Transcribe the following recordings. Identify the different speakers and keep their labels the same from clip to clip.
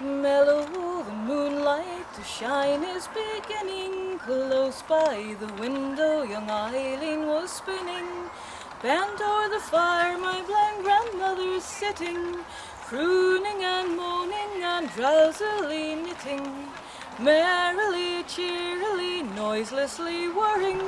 Speaker 1: Mellow the moonlight to shine is beginning. Close by the window young Eileen was spinning. Bent o'er the fire my blind grandmother's sitting, crooning and moaning and drowsily knitting. Merrily, cheerily, noiselessly whirring,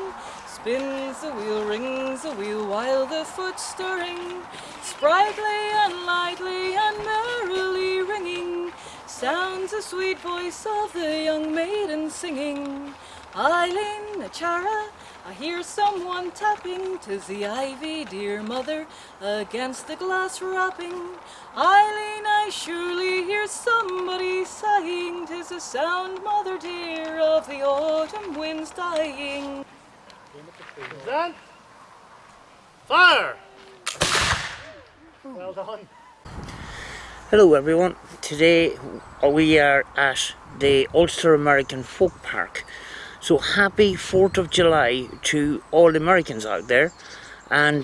Speaker 1: spins the wheel, rings the wheel, while the foot's stirring. Sprightly and lightly and merrily ringing, sounds the sweet voice of the young maiden singing. Eileen, a chara, I hear someone tapping. 'Tis the ivy, dear mother, against the glass wrapping. Eileen, I surely hear somebody sighing. 'Tis the sound, mother dear, of the autumn winds dying.
Speaker 2: Then, fire! Well done.
Speaker 3: Hello everyone, today we are at the Ulster American Folk Park. So happy 4th of July to all Americans out there. And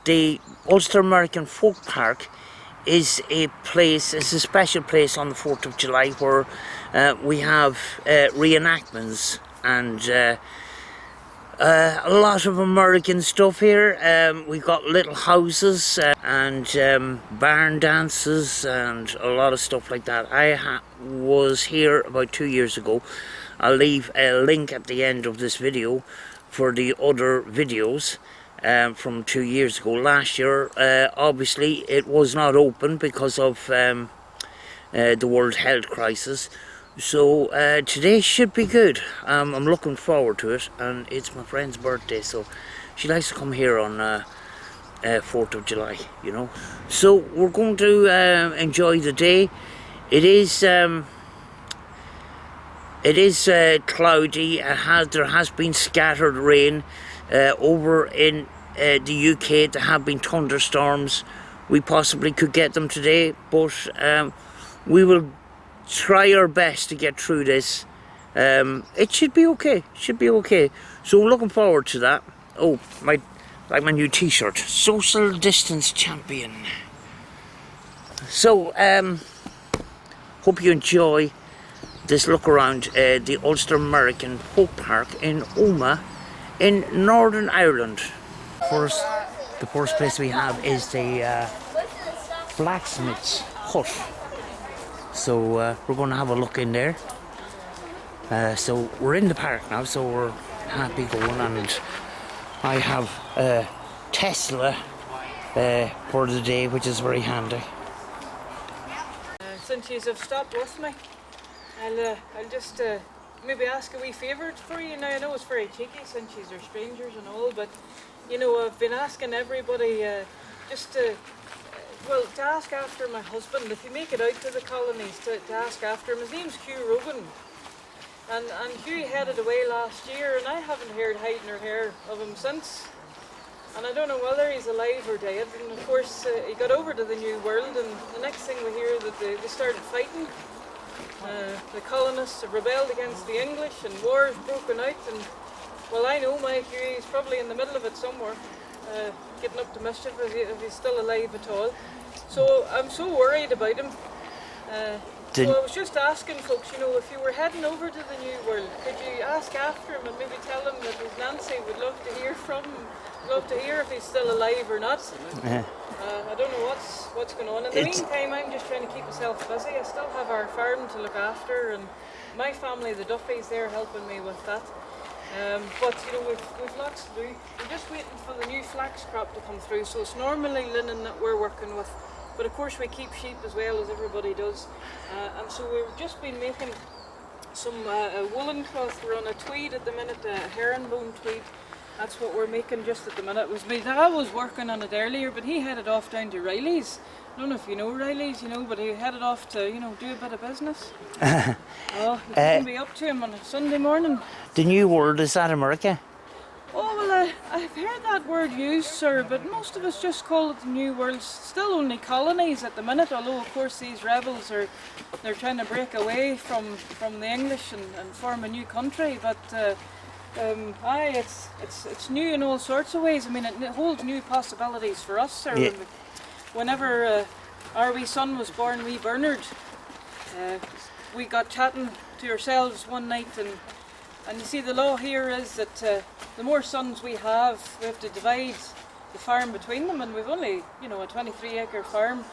Speaker 3: the Ulster American Folk Park is a place, it's a special place on the 4th of July where we have reenactments and a lot of American stuff here. We've got little houses and barn dances and a lot of stuff like that. I was here about 2 years ago. I'll leave a link at the end of this video for the other videos from 2 years ago. Last year, obviously, it was not open because of the World Health Crisis. So today should be good. I'm looking forward to it, and it's my friend's birthday, so she likes to come here on 4th of July, you know. So we're going to enjoy the day. It is cloudy. There has been scattered rain over in the UK. There have been thunderstorms. We possibly could get them today, but we will try our best to get through this. It should be okay. Should be okay. So we're looking forward to that. Oh, my new T-shirt, Social Distance Champion. So hope you enjoy this look around the Ulster American Folk Park in Omagh in Northern Ireland. The first place we have is the blacksmith's hut. So we're going to have a look in there. So we're in the park now, so we're happy going, and I have a Tesla for the day, which is very handy.
Speaker 1: Since you have stopped with me, I'll just maybe ask a wee favour for you. Now I know it's very cheeky since you're strangers and all, but you know, I've been asking everybody just to ask after my husband. If you make it out to the colonies, to ask after him. His name's Hugh Rogan, and Hugh headed away last year, and I haven't heard hide nor hair of him since. And I don't know whether he's alive or dead. And of course, he got over to the New World, and the next thing we hear that they started fighting. The colonists have rebelled against the English, and war's broken out. And well, I know my Hugh, he's probably in the middle of it somewhere, getting up to mischief if he's still alive at all. So I'm so worried about him. So I was just asking folks, you know, if you were heading over to the New World, could you ask after him and maybe tell him that his Nancy would love to hear from him, love to hear if he's still alive or not. I don't know what's going on. In the meantime, I'm just trying to keep myself busy. I still have our farm to look after, and my family, the Duffys, they're helping me with that. But you know, we've lots to do. We're just waiting for the new flax crop to come through, so it's normally linen that we're working with, but of course we keep sheep as well, as everybody does. And so we've just been making some woolen cloth. We're on a tweed at the minute, a herringbone tweed. That's what we're making just at the minute. It was me. I was working on it earlier, but he headed off down to Riley's. I don't know if you know Riley's, you know, but he headed off to, you know, do a bit of business. Oh, you can be up to him on a Sunday morning.
Speaker 3: The New World, is that America?
Speaker 1: Oh, well, I've heard that word used, sir, but most of us just call it the New World. Still only colonies at the minute, although of course these rebels they're trying to break away from the English and form a new country. But it's new in all sorts of ways. I mean, it holds new possibilities for us, sir. Yeah. Whenever our wee son was born, wee Bernard. We got chatting to yourselves one night, and you see the law here is that the more sons we have to divide the farm between them, and we've only, you know, a 23-acre farm.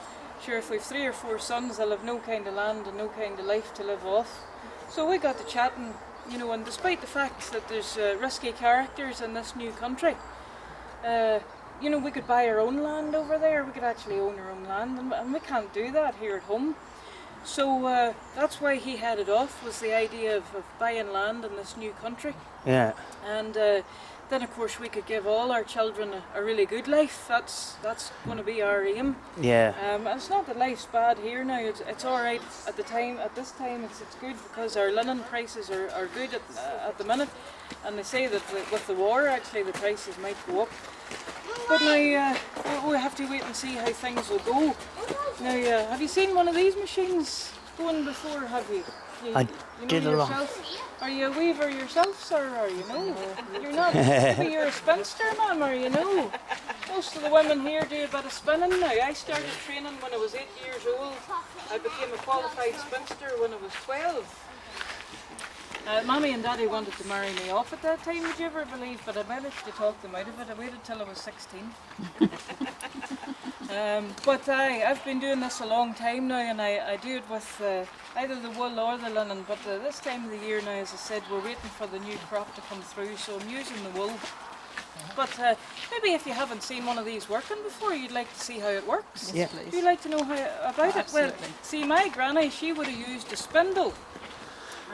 Speaker 1: Sure, if we've 3 or 4 sons, they'll have no kind of land and no kind of life to live off. So we got to chatting, you know, and despite the fact that there's risky characters in this new country, you know, we could buy our own land over there. We could actually own our own land, and we can't do that here at home. So that's why he headed off, was the idea of buying land in this new country.
Speaker 3: Yeah.
Speaker 1: And then of course we could give all our children a really good life. That's going to be our aim.
Speaker 3: Yeah.
Speaker 1: And it's not that life's bad here now. It's all right at the time. At this time, it's good because our linen prices are good at the minute. And they say that with the war, actually, the prices might go up. But now we have to wait and see how things will go. Now, have you seen one of these machines going before? Have you?
Speaker 3: I did a lot.
Speaker 1: Are you a weaver yourself, sir? Are you? No, you're not. Maybe you're a spinster, ma'am. Are you? No. Most of the women here do a bit of spinning now. I started training when I was 8 years old. I became a qualified spinster when I was 12. Mommy and Daddy wanted to marry me off at that time, would you ever believe? But I managed to talk them out of it. I waited till I was 16. But I've been doing this a long time now, and I do it with either the wool or the linen. But this time of the year now, as I said, we're waiting for the new crop to come through, so I'm using the wool. But maybe if you haven't seen one of these working before, you'd like to see how it works.
Speaker 3: Yeah.
Speaker 1: Would you like to know how about it? Well, see, my granny, she would have used a spindle.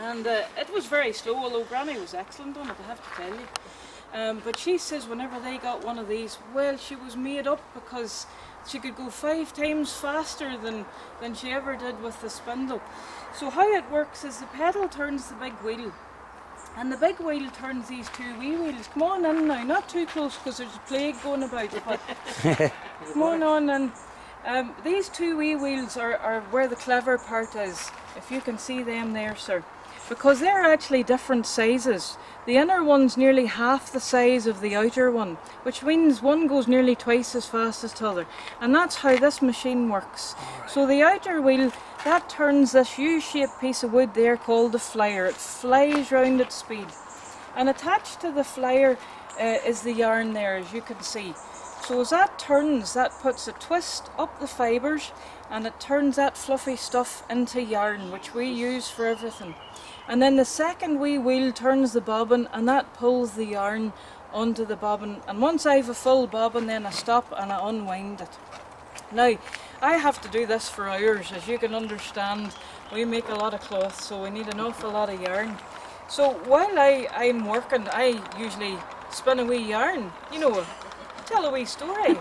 Speaker 1: And it was very slow, although Granny was excellent on it, I have to tell you. But she says whenever they got one of these, well, she was made up because she could go 5 times faster than she ever did with the spindle. So how it works is the pedal turns the big wheel, and the big wheel turns these 2 wee wheels. Come on in now, not too close because there's a plague going about, but come on in. These 2 wee wheels are where the clever part is, if you can see them there, sir. Because they're actually different sizes. The inner one's nearly half the size of the outer one, which means one goes nearly twice as fast as the other. And that's how this machine works. Right. So the outer wheel, that turns this U-shaped piece of wood there called the flyer. It flies round at speed. And attached to the flyer is the yarn there, as you can see. So as that turns, that puts a twist up the fibres, and it turns that fluffy stuff into yarn, which we use for everything. And then the second wee wheel turns the bobbin, and that pulls the yarn onto the bobbin. And once I have a full bobbin, then I stop and I unwind it. Now, I have to do this for hours. As you can understand, we make a lot of cloth, so we need an awful lot of yarn. So while I'm working, I usually spin a wee yarn, you know, tell a wee story.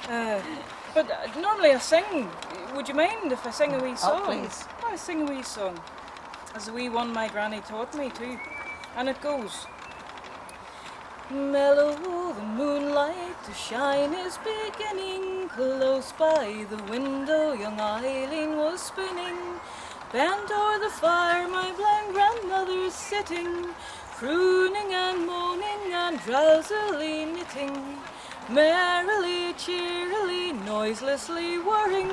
Speaker 1: But normally I sing. Would you mind if I sing a wee song?
Speaker 4: Oh, please.
Speaker 1: I sing a wee song. As a wee one my granny taught me too. And it goes: mellow the moonlight to shine is beginning. Close by the window young Eileen was spinning. Bent o'er the fire my blind grandmother's sitting, crooning and moaning and drowsily knitting. Merrily, cheerily, noiselessly whirring,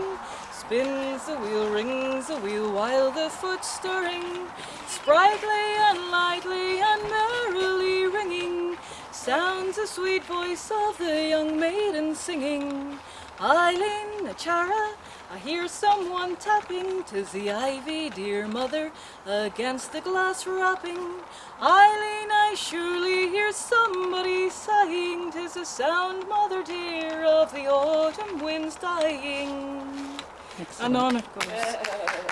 Speaker 1: spins the wheel, rings the wheel, while the foot's stirring. Sprightly and lightly and merrily ringing, sounds the sweet voice of the young maiden singing. Eileen, a chara, I hear someone tapping, 'tis the ivy, dear mother, against the glass wrapping. Eileen, I surely hear somebody sighing, 'tis the sound, mother dear, of the autumn winds dying. And on it goes.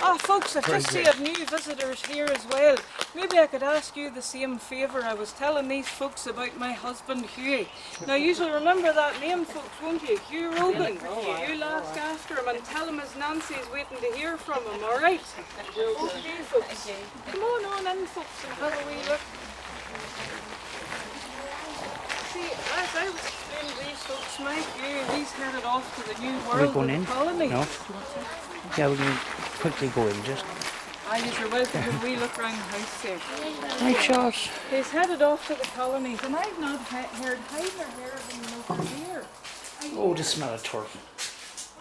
Speaker 1: Ah, folks, I just see I've new visitors here as well. Maybe I could ask you the same favour. I was telling these folks about my husband, Hughie. Now, you'll remember that name, folks, won't you? Hugh Rogan. You'll ask after him and tell him his Nancy's waiting to hear from him, all right? Okay, folks. Come on in, folks, and have a wee look. See, as I was explaining to these folks, my Hugh, he's headed off to the new world of the colony.
Speaker 3: No. Yeah, we can quickly go in just.
Speaker 1: You're welcome to we look round the house there.
Speaker 3: Right, Charles.
Speaker 1: He's headed off to the colonies, and I've not heard either here of him over here.
Speaker 3: Oh, the smell of turf.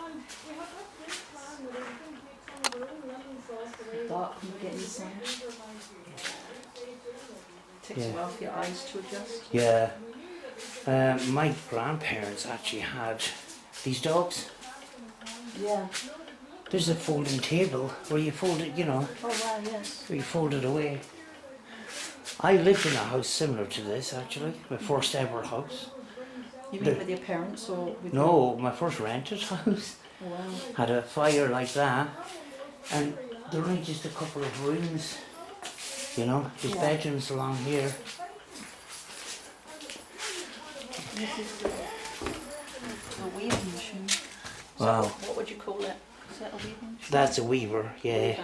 Speaker 1: And we have
Speaker 4: dark when you get inside. Takes a while for your eyes to adjust.
Speaker 3: Yeah. My grandparents actually had these dogs.
Speaker 4: Yeah.
Speaker 3: There's a folding table where you fold it, you know,
Speaker 4: Oh wow, yes.
Speaker 3: where you fold it away. I lived in a house similar to this actually, my first ever house.
Speaker 4: You mean with your parents or with
Speaker 3: No, my first rented house.
Speaker 4: Oh, wow.
Speaker 3: Had a fire like that, and there were only just a couple of rooms, you know, just bedrooms along here.
Speaker 4: This is a weaving machine. So
Speaker 3: Wow.
Speaker 4: what would you call it? Is that a weaving machine?
Speaker 3: That's a weaver, yeah.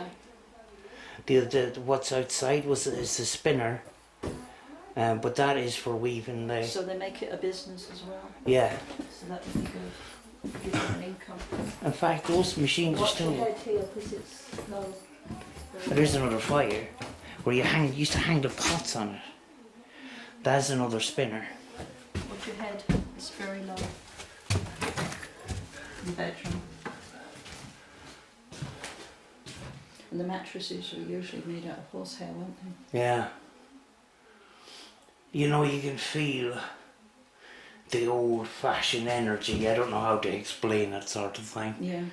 Speaker 4: Okay.
Speaker 3: The what's outside is a spinner, but that is for weaving the.
Speaker 4: So they make it a business as well.
Speaker 3: Yeah.
Speaker 4: So that would be good. Give them an income.
Speaker 3: In fact, those machines are
Speaker 4: Watch your
Speaker 3: still.
Speaker 4: head here because it's no.
Speaker 3: There is another fire where you used to hang the pots on it. That's another spinner.
Speaker 4: Watch your head. It's very low. In the bedroom. And the mattresses are usually made out of horsehair, aren't they?
Speaker 3: Yeah. You know, you can feel the old-fashioned energy. I don't know how to explain it, sort of thing.
Speaker 4: Yeah.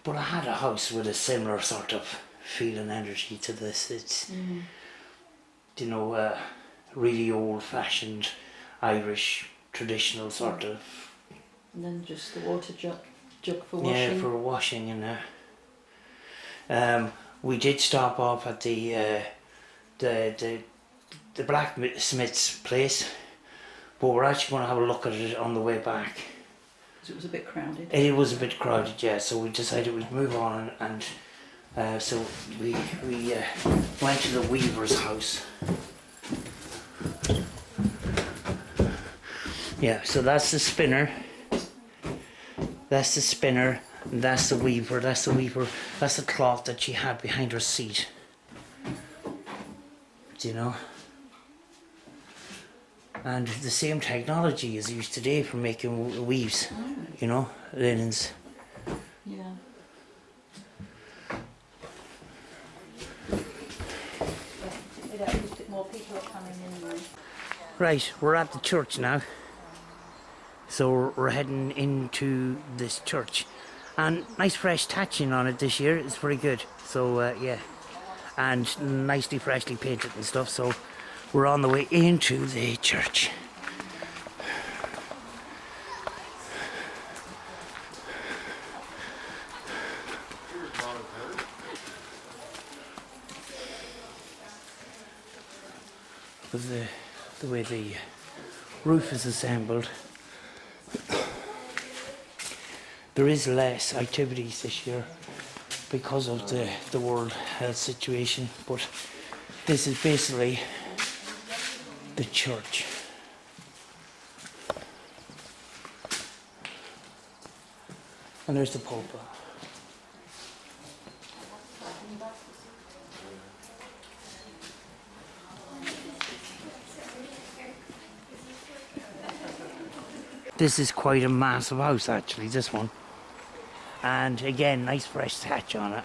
Speaker 3: But I had a house with a similar sort of feeling energy to this. It's, you know, really old-fashioned Irish traditional sort of.
Speaker 4: And then just the water jug for washing.
Speaker 3: Yeah, for washing and we did stop off at the blacksmith's place, but we're actually going to have a look at it on the way back.
Speaker 4: Because it was a bit crowded.
Speaker 3: It was a bit crowded, yeah, so we decided we'd move on and so we went to the weaver's house. Yeah, so that's the spinner. That's the spinner. That's the weaver, that's the weaver, that's the cloth that she had behind her seat. Do you know? And the same technology is used today for making weaves, you know, linens.
Speaker 4: Yeah. More people are coming in now.
Speaker 3: Right, we're at the church now. So we're heading into this church. And nice fresh thatching on it this year, it's very good. So yeah, and nicely freshly painted and stuff. So we're on the way into the church. With the way the roof is assembled. There is less activities this year because of the world health situation, but this is basically the church. And there's the pulpit. This is quite a massive house actually, this one. And again, nice fresh thatch on it.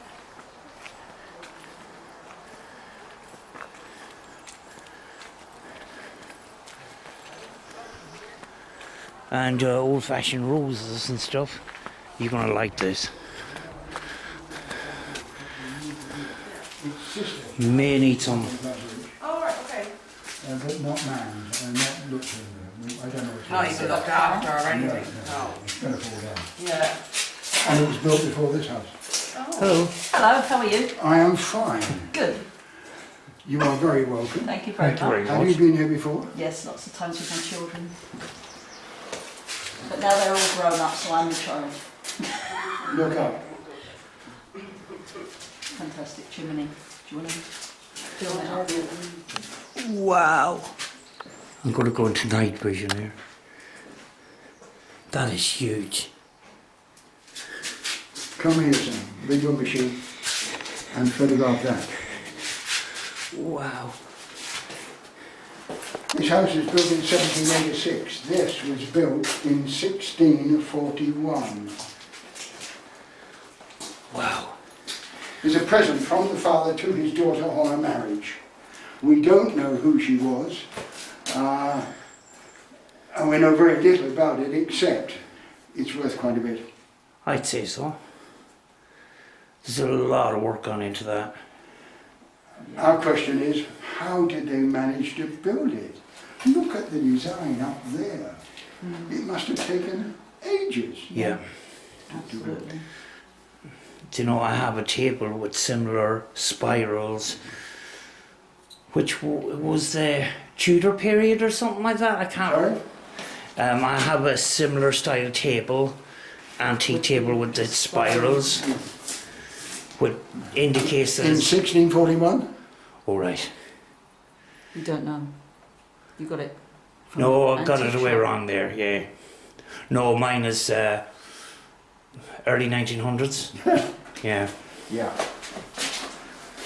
Speaker 3: And old-fashioned roses and stuff. You're gonna like this. You may need some.
Speaker 5: Oh, right, okay.
Speaker 6: But not manned, not looked at. I don't know what
Speaker 5: Not even looked after or anything. No.
Speaker 6: It's going to fall down.
Speaker 5: Yeah.
Speaker 6: And it was built before this house.
Speaker 3: Hello.
Speaker 4: Hello, how are you?
Speaker 6: I am fine.
Speaker 4: Good.
Speaker 6: You are very welcome.
Speaker 4: Thank you very much.
Speaker 6: Have you been here before?
Speaker 4: Yes, lots of times with my children. But now they're all grown up, so I'm the child.
Speaker 6: Look up.
Speaker 4: Fantastic chimney. Do you want to film it up?
Speaker 3: Wow. I'm going to go into night vision here. That is huge.
Speaker 6: Come here, son. Bring your machine and photograph that.
Speaker 3: Wow.
Speaker 6: This house was built in 1786. This was built in 1641.
Speaker 3: Wow.
Speaker 6: is a present from the father to his daughter on her marriage. We don't know who she was, and we know very little about it, except it's worth quite a bit.
Speaker 3: I'd say so. There's a lot of work gone into that.
Speaker 6: Our question is, how did they manage to build it? Look at the design up there. It must have taken ages.
Speaker 3: Yeah.
Speaker 4: Absolutely.
Speaker 3: Do you know, I have a table with similar spirals, which was the Tudor period or something like that. I can't.
Speaker 6: Sorry?
Speaker 3: I have a similar style table, antique table with the spirals, which indicates that.
Speaker 6: In
Speaker 3: It's,
Speaker 6: 1641?
Speaker 3: all right.
Speaker 4: You don't know. You got it. From
Speaker 3: No,
Speaker 4: an
Speaker 3: I got it
Speaker 4: antique
Speaker 3: away
Speaker 4: shop.
Speaker 3: wrong there. Yeah. No, mine is early 1900s. Yeah.
Speaker 6: Yeah.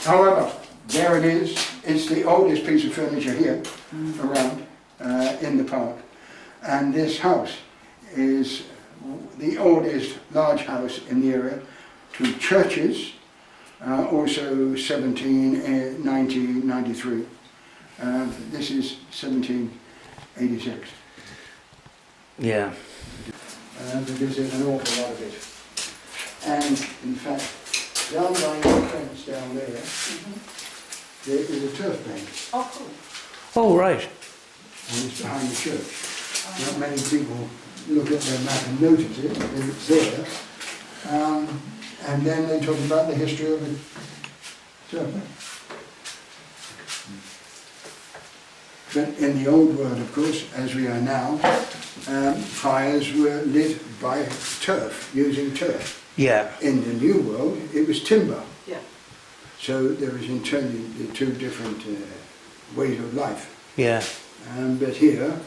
Speaker 6: However, there it is. It's the oldest piece of furniture here around in the park. And this house is the oldest large house in the area. Two churches, also 1993. This is 1786.
Speaker 3: Yeah.
Speaker 6: Because there's an awful lot of it. And in fact, down by the fence down there, there is a turf bank,
Speaker 4: Oh, cool.
Speaker 3: Oh, right.
Speaker 6: and it's behind the church. Not many people look at their map and notice it, but it's there. And then they talk about the history of the turf bank. But in the old world, of course, as we are now, fires were lit by turf, using turf.
Speaker 3: Yeah.
Speaker 6: In the new world, it was timber.
Speaker 4: Yeah.
Speaker 6: So there is internally the two different ways of life.
Speaker 3: Yeah.
Speaker 6: But here,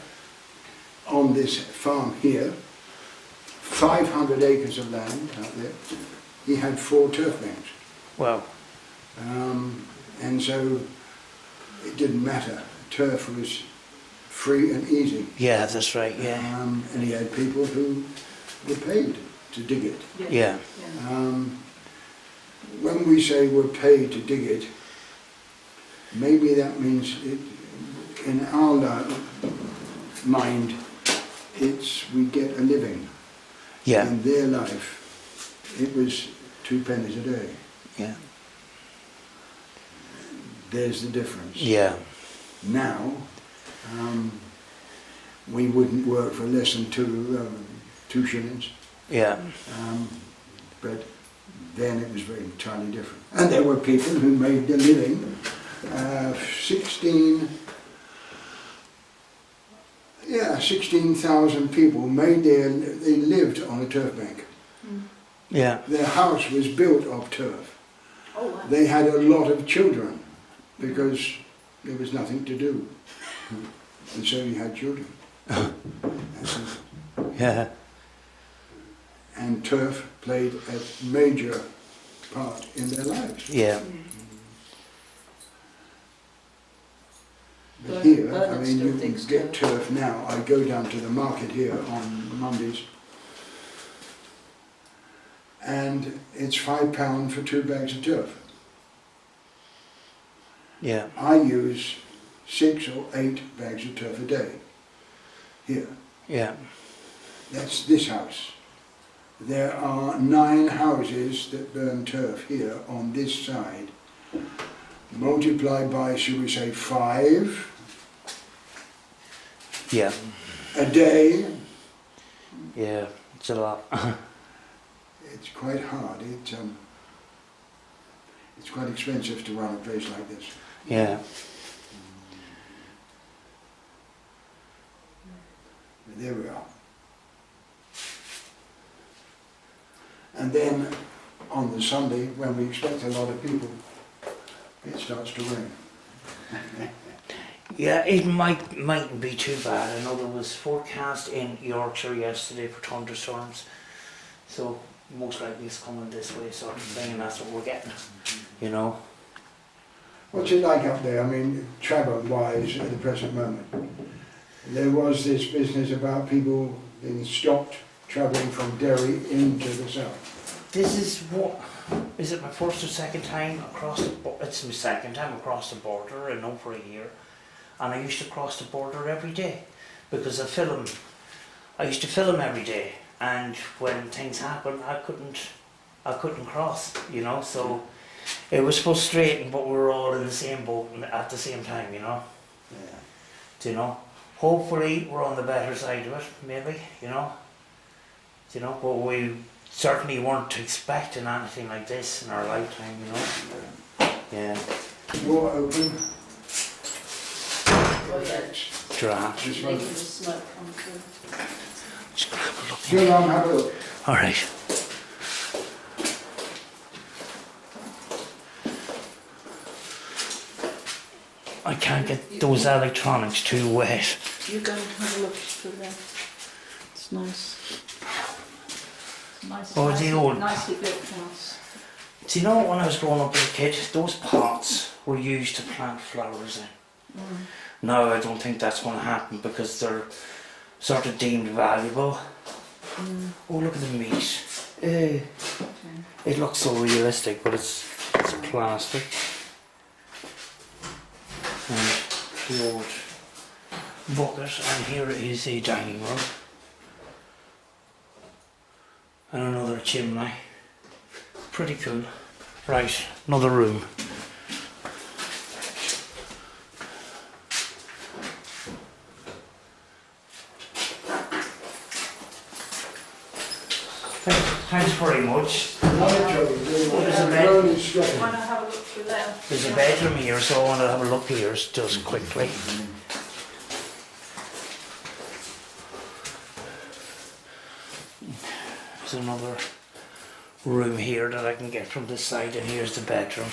Speaker 6: on this farm here, 500 acres of land out there, he had 4 turf banks.
Speaker 3: Wow.
Speaker 6: And so it didn't matter. Turf was free and easy.
Speaker 3: Yeah, that's right. Yeah.
Speaker 6: And he had people who were paid to dig it.
Speaker 3: Yeah.
Speaker 6: When we say we're paid to dig it, maybe that means it, in our mind, it's we get a living.
Speaker 3: Yeah.
Speaker 6: In their life, it was 2 pennies a day.
Speaker 3: Yeah.
Speaker 6: There's the difference.
Speaker 3: Yeah.
Speaker 6: Now, we wouldn't work for less than 2 shillings.
Speaker 3: Yeah.
Speaker 6: But then it was very entirely different. And there were people who made their living. 16,000 people they lived on a turf bank.
Speaker 3: Yeah.
Speaker 6: Their house was built of turf.
Speaker 4: Oh, wow.
Speaker 6: They had a lot of children because there was nothing to do. And so you had children.
Speaker 3: Yeah.
Speaker 6: And turf played a major part in their lives.
Speaker 3: Yeah.
Speaker 6: But here, I
Speaker 4: Bernard
Speaker 6: mean,
Speaker 4: still
Speaker 6: you can
Speaker 4: thinks
Speaker 6: get
Speaker 4: turf.
Speaker 6: turf now. I go down to the market here on Mondays, and it's £5 for 2 bags of turf.
Speaker 3: Yeah.
Speaker 6: I use 6 or 8 bags of turf a day. Here,
Speaker 3: Yeah.
Speaker 6: that's this house. There are 9 houses that burn turf here on this side. Multiplied by, should we say, 5
Speaker 3: Yeah.
Speaker 6: a day.
Speaker 3: Yeah. It's a lot.
Speaker 6: It's quite hard. It's quite expensive to run a place like this.
Speaker 3: Yeah.
Speaker 6: But there we are. And then on the Sunday, when we expect a lot of people, it starts to rain.
Speaker 3: Yeah, it mightn't be too bad. I know there was forecast in Yorkshire yesterday for thunderstorms, so most likely it's coming this way, sort of thing, and that's what we're getting. You know.
Speaker 6: What's it like up there? I mean, travel-wise at the present moment. There was this business about people being stopped travelling from Derry into the south.
Speaker 3: This is what is it my first or second time across the it's my second time across the border in over a year. And I used to cross the border every day because I used to film every day, and when things happened I couldn't cross, you know, so it was frustrating, but we were all in the same boat at the same time, you know.
Speaker 6: Yeah.
Speaker 3: Do you know? Hopefully we're on the better side of it, maybe, you know. Do you know, but we certainly weren't expecting anything like this in our lifetime, you know. Yeah.
Speaker 6: Door open.
Speaker 4: Oh, yeah.
Speaker 3: Draft.
Speaker 6: Just
Speaker 4: Making
Speaker 6: one.
Speaker 4: the smoke come through.
Speaker 3: Just grab a look.
Speaker 6: Go along, have a look.
Speaker 3: Alright. I can't get those electronics too wet.
Speaker 4: You go and have a look through there. It's nice. It's nice.
Speaker 3: Oh, the old-
Speaker 4: Nicely built house.
Speaker 3: Do you know when I was growing up as a kid, those pots were used to plant flowers in? Now I don't think that's going to happen because they're sort of deemed valuable. Oh, look at the meat. It looks so realistic, but it's plastic. And the old bucket, and here is a dining room. And another chimney. Pretty cool. Right, another room. Thanks very much.
Speaker 6: Not a trouble.
Speaker 3: There's a
Speaker 6: The
Speaker 3: bed.
Speaker 6: road is straight.
Speaker 4: Why not have a look through there?
Speaker 3: There's a bedroom here, so I want to have a look here just quickly. There's another room here that I can get from this side, and here's the bedroom.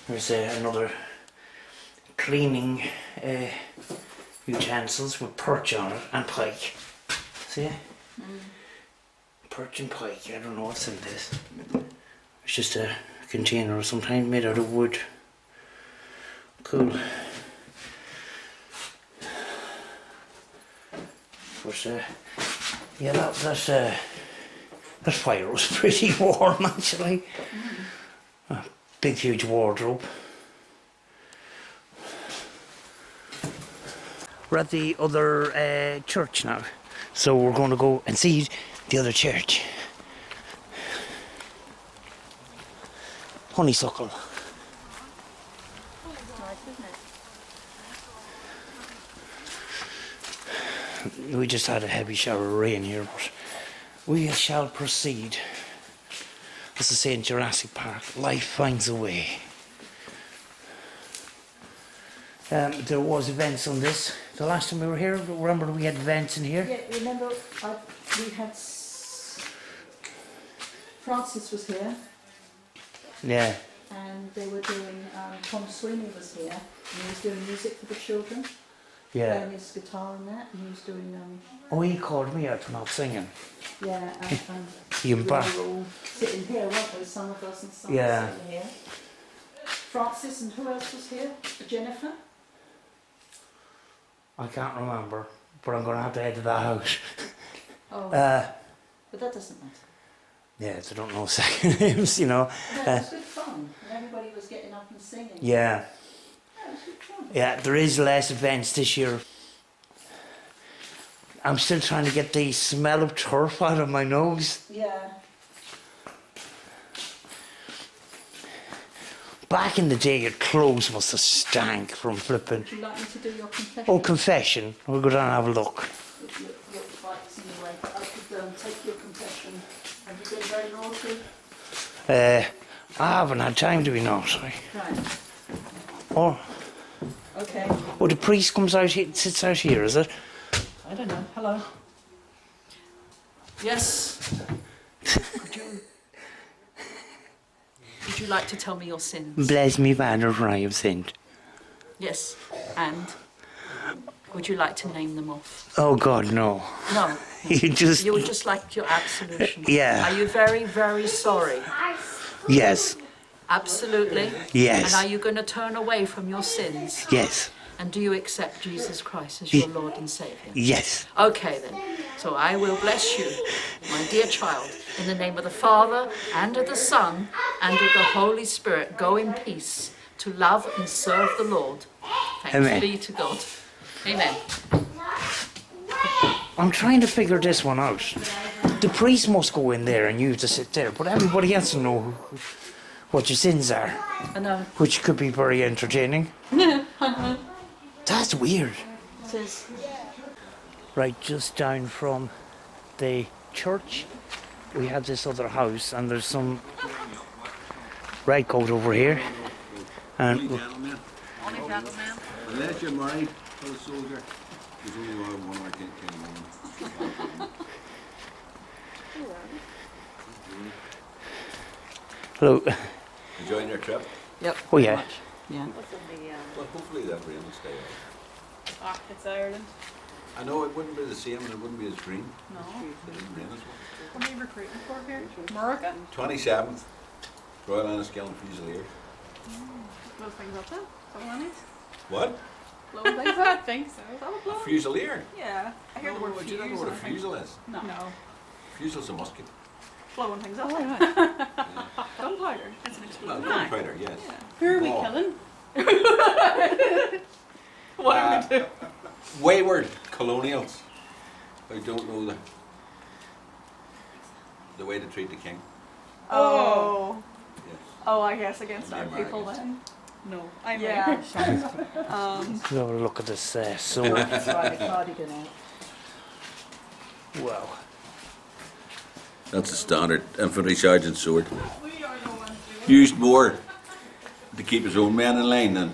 Speaker 3: There's another cleaning utensils with perch on it and pike. See? Perch and pike. I don't know what's in this. It's just a container or something made out of wood. Cool. But yeah, that fire was pretty warm actually. A big huge wardrobe. We're at the other church now, so we're going to go and see the other church. Honeysuckle. We just had a heavy shower of rain here, but we shall proceed. As I say in Jurassic Park, life finds a way. There was events on this the last time we were here. Remember we had events in here?
Speaker 4: Yeah, remember we had Francis was here
Speaker 3: Yeah.
Speaker 4: and they were doing, Tom Sweeney was here and he was doing music for the children.
Speaker 3: Yeah.
Speaker 4: Playing his guitar and that, and he was doing,
Speaker 3: Oh, he called me out for not singing.
Speaker 4: yeah, and
Speaker 3: You
Speaker 4: we
Speaker 3: and
Speaker 4: were
Speaker 3: Pat.
Speaker 4: all sitting here, weren't we? Some of us and some
Speaker 3: Yeah.
Speaker 4: sitting here. Francis and who else was here? Jennifer?
Speaker 3: I can't remember, but I'm going to have to head to that house.
Speaker 4: Oh,
Speaker 3: But
Speaker 4: but that doesn't matter.
Speaker 3: yeah, I don't know second names, you know.
Speaker 4: No, it was good fun, and everybody was getting up and singing.
Speaker 3: Yeah.
Speaker 4: Yeah, it was good fun.
Speaker 3: Yeah, there is less events this year. I'm still trying to get the smell of turf out of my nose.
Speaker 4: Yeah.
Speaker 3: Back in the day, your clothes must have stank from flipping.
Speaker 4: Would you like me to do your confession?
Speaker 3: Oh, confession. We'll go down and have a look.
Speaker 4: Look fights anyway. I could take your confession. Have you been very naughty?
Speaker 3: I haven't had time to be naughty.
Speaker 4: Right.
Speaker 3: Oh,
Speaker 4: Okay.
Speaker 3: oh, the priest comes out here, sits out here, is it?
Speaker 4: I don't know. Hello. Yes. Would you like to tell me your sins?
Speaker 3: Bless me, banner, for I have sinned.
Speaker 4: Yes. And would you like to name them off?
Speaker 3: Oh God, no.
Speaker 4: No.
Speaker 3: You just,
Speaker 4: You would just like your absolution.
Speaker 3: Yeah.
Speaker 4: Are you very, very sorry?
Speaker 3: yes,
Speaker 4: Absolutely.
Speaker 3: Yes.
Speaker 4: And are you going to turn away from your sins?
Speaker 3: yes.
Speaker 4: And do you accept Jesus Christ as your Lord and Saviour?
Speaker 3: Yes.
Speaker 4: Okay then. So I will bless you, my dear child, in the name of the Father, and of the Son, and of the Holy Spirit. Go in peace to love and serve the Lord. Thanks
Speaker 3: Amen.
Speaker 4: be to God. Amen.
Speaker 3: I'm trying to figure this one out. The priest must go in there and you have to sit there, but everybody else will know what your sins are,
Speaker 4: I know.
Speaker 3: which could be very entertaining. That's weird.
Speaker 4: It says,
Speaker 3: Right, just down from the church, we have this other house, and there's some red coat over here. And
Speaker 7: Gentlemen, unless you're married to a soldier, there's only one I can't kill one.
Speaker 3: hello.
Speaker 7: Enjoying your trip?
Speaker 4: yep.
Speaker 3: Oh
Speaker 4: very
Speaker 3: yeah.
Speaker 4: much. Yeah.
Speaker 7: Well, hopefully that rain will stay out.
Speaker 1: It's Ireland.
Speaker 7: I know it wouldn't be the same and it wouldn't be as green.
Speaker 5: No.
Speaker 7: It didn't rain as well.
Speaker 5: What are you recruiting for here? Morocco?
Speaker 7: 27th, Royal Enniskillen Fusiliers.
Speaker 5: Blow things up then? Is that what I need?
Speaker 7: What?
Speaker 5: Blow things up? I think so. Is that what blow?
Speaker 7: Fusilier?
Speaker 5: Yeah. I hear the word
Speaker 7: Do
Speaker 5: fuse.
Speaker 7: you don't know what a fusel is?
Speaker 5: No.
Speaker 7: Fusel's a musket.
Speaker 5: Blowing things up. Gunpowder. It's an
Speaker 7: Well,
Speaker 5: explosion.
Speaker 7: gunpowder, yes.
Speaker 5: Who are we
Speaker 7: Oh.
Speaker 5: killing? What are we doing?
Speaker 7: Wayward colonials. I don't know the way to treat the king.
Speaker 5: Oh.
Speaker 7: Yes.
Speaker 5: Oh, I guess against
Speaker 7: The
Speaker 5: our people
Speaker 7: Americans.
Speaker 5: then. No. I'm
Speaker 4: Yeah.
Speaker 5: Irish.
Speaker 3: Let's have a look at this sword.
Speaker 4: Try the cardigan out.
Speaker 3: Wow.
Speaker 7: That's a standard infantry sergeant sword. Used more to keep his own men in line than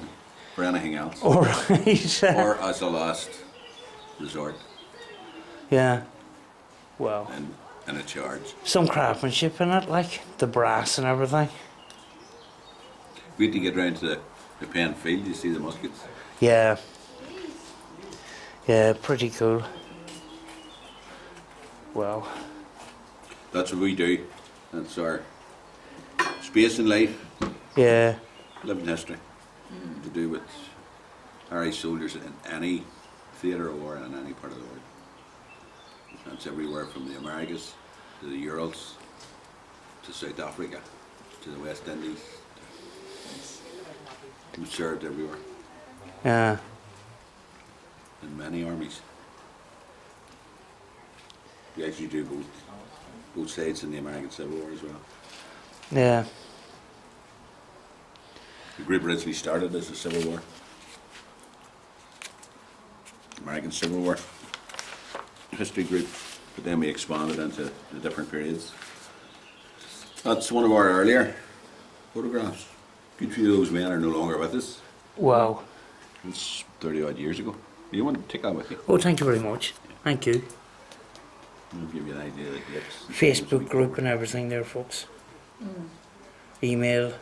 Speaker 7: for anything else.
Speaker 3: Alright.
Speaker 7: Or as a last resort
Speaker 3: Yeah. Wow.
Speaker 7: in a charge.
Speaker 3: Some craftsmanship in it, like the brass and everything.
Speaker 7: Wait to get round to the pen field, you see the muskets.
Speaker 3: Yeah. Yeah, pretty cool. Wow.
Speaker 7: That's what we do. That's our space in life,
Speaker 3: Yeah.
Speaker 7: living history. To do with Irish soldiers in any theatre of war in any part of the world. That's everywhere from the Americas to the Urals to South Africa to the West Indies. We've served everywhere
Speaker 3: Yeah.
Speaker 7: in many armies. We actually do both sides in the American Civil War as well.
Speaker 3: Yeah.
Speaker 7: The group originally started as a Civil War, American Civil War history group, but then we expanded into the different periods. That's one of our earlier photographs. Good few of those men are no longer with us.
Speaker 3: Wow.
Speaker 7: It's 30 odd years ago. You want to take that with you?
Speaker 3: Oh, thank you very much. Thank you.
Speaker 7: I'll give you an idea of the dates.
Speaker 3: Facebook group and everything there, folks. Email.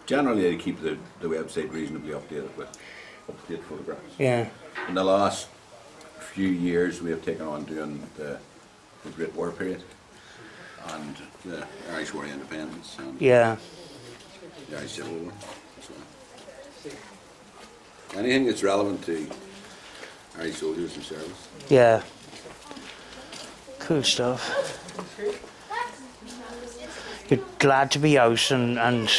Speaker 7: Generally, I keep the website reasonably updated with up-to-date photographs.
Speaker 3: Yeah.
Speaker 7: In the last few years, we have taken on doing the Great War period and the Irish War of Independence and
Speaker 3: Yeah.
Speaker 7: the Irish Civil War. So, anything that's relevant to Irish soldiers and service.
Speaker 3: Yeah. Cool stuff. You're glad to be out and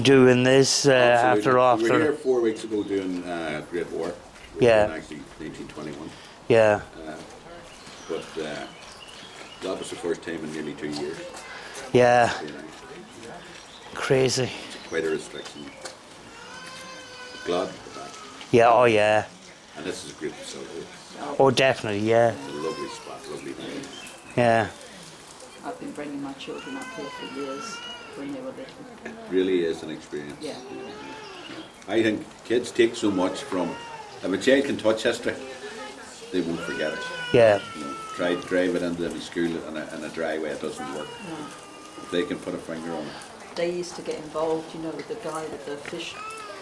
Speaker 3: doing this after
Speaker 7: We were here 4 weeks ago doing Great War.
Speaker 3: Yeah.
Speaker 7: Actually, 1921.
Speaker 3: Yeah.
Speaker 7: But that was the first time in nearly 2 years.
Speaker 3: Yeah.
Speaker 7: You know,
Speaker 3: Crazy.
Speaker 7: quite a restriction. Glad for that.
Speaker 3: Yeah. Oh yeah.
Speaker 7: And this is a great facility.
Speaker 3: Oh definitely. Yeah.
Speaker 7: It's a lovely spot, lovely view.
Speaker 3: Yeah.
Speaker 4: I've been bringing my children up here for years when they were little.
Speaker 7: It really is an experience.
Speaker 4: Yeah.
Speaker 7: I think kids take so much from, if a child can touch history, they won't forget it.
Speaker 3: Yeah.
Speaker 7: You know, try to drive it into the school in a dry way, it doesn't work.
Speaker 4: No.
Speaker 7: If they can put a finger on it.
Speaker 4: They used to get involved, you know, with the guy with the fish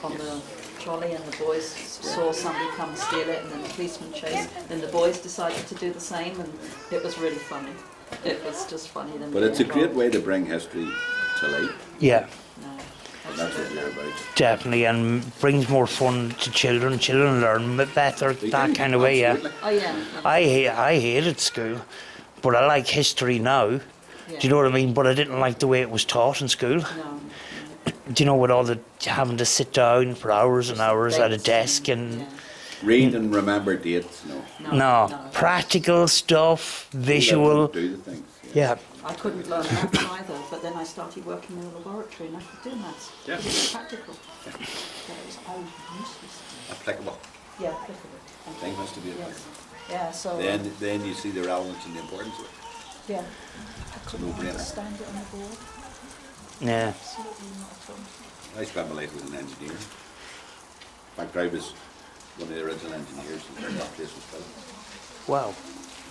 Speaker 4: on the trolley, and the boys saw somebody come steal it, and then the policeman chased. Then the boys decided to do the same, and it was really funny. It was just funny. Them
Speaker 7: But
Speaker 4: getting
Speaker 7: it's a great
Speaker 4: involved.
Speaker 7: way to bring history to life.
Speaker 3: Yeah.
Speaker 4: No, I
Speaker 7: That's what you're about.
Speaker 3: Definitely, and brings more fun to children. Children learn better
Speaker 7: They
Speaker 3: that
Speaker 7: do,
Speaker 3: kind of way, yeah.
Speaker 7: absolutely.
Speaker 4: Oh, yeah.
Speaker 3: I hated school, but I like history now.
Speaker 4: Yeah.
Speaker 3: Do you know what I mean? But I didn't like the way it was taught in school.
Speaker 4: No.
Speaker 3: Do you know, with all the having to sit down for hours and hours at a desk and
Speaker 4: Yeah.
Speaker 7: Read and remember dates. No.
Speaker 3: no, practical stuff, visual.
Speaker 7: Do the things.
Speaker 3: Yeah,
Speaker 5: I couldn't learn maths either, but then I started working in a laboratory and I could do maths.
Speaker 7: Yeah.
Speaker 5: It was practical. But it was useless.
Speaker 7: Applicable.
Speaker 5: Yeah, applicable.
Speaker 7: Thing has to be
Speaker 5: Yes.
Speaker 7: applicable.
Speaker 5: Yeah, so
Speaker 7: Then you see the relevance and the importance of it.
Speaker 5: yeah, I couldn't
Speaker 7: no-brainer.
Speaker 5: understand it on the board.
Speaker 3: yeah.
Speaker 5: Absolutely not at all.
Speaker 7: I spent my life as an engineer. In fact, I was one of the original engineers when that place was built.
Speaker 3: Wow.
Speaker 7: I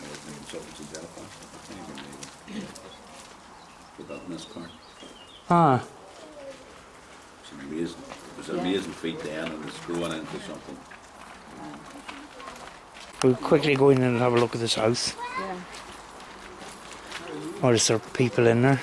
Speaker 7: was in the consultancy Belfast. I can't even believe it. Put that in this car.
Speaker 3: Ah,
Speaker 7: It's amazing. It was an
Speaker 5: Yeah.
Speaker 7: amazing feat then, and it's growing into something.
Speaker 3: we'll quickly go in and have a look at this house.
Speaker 5: Yeah.
Speaker 3: Or is there people in there?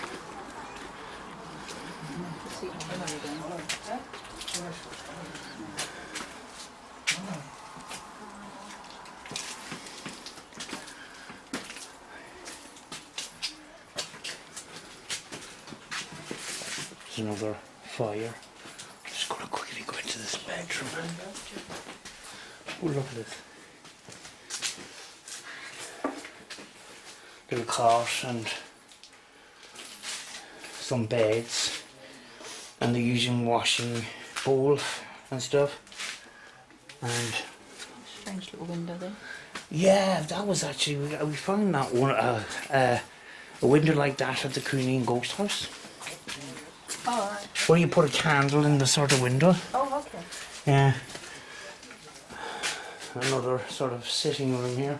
Speaker 3: There's another fire. Just gonna quickly go into this bedroom. Oh, look at this. Little cot and some beds, and they're using washing bowl and stuff. And
Speaker 5: Strange little window there.
Speaker 3: yeah, that was actually, we found that one, a window like that at the Cooney Ghost House,
Speaker 5: Oh, right.
Speaker 3: where you put a candle in the sort of window.
Speaker 5: Oh, okay.
Speaker 3: Yeah. Another sort of sitting room here.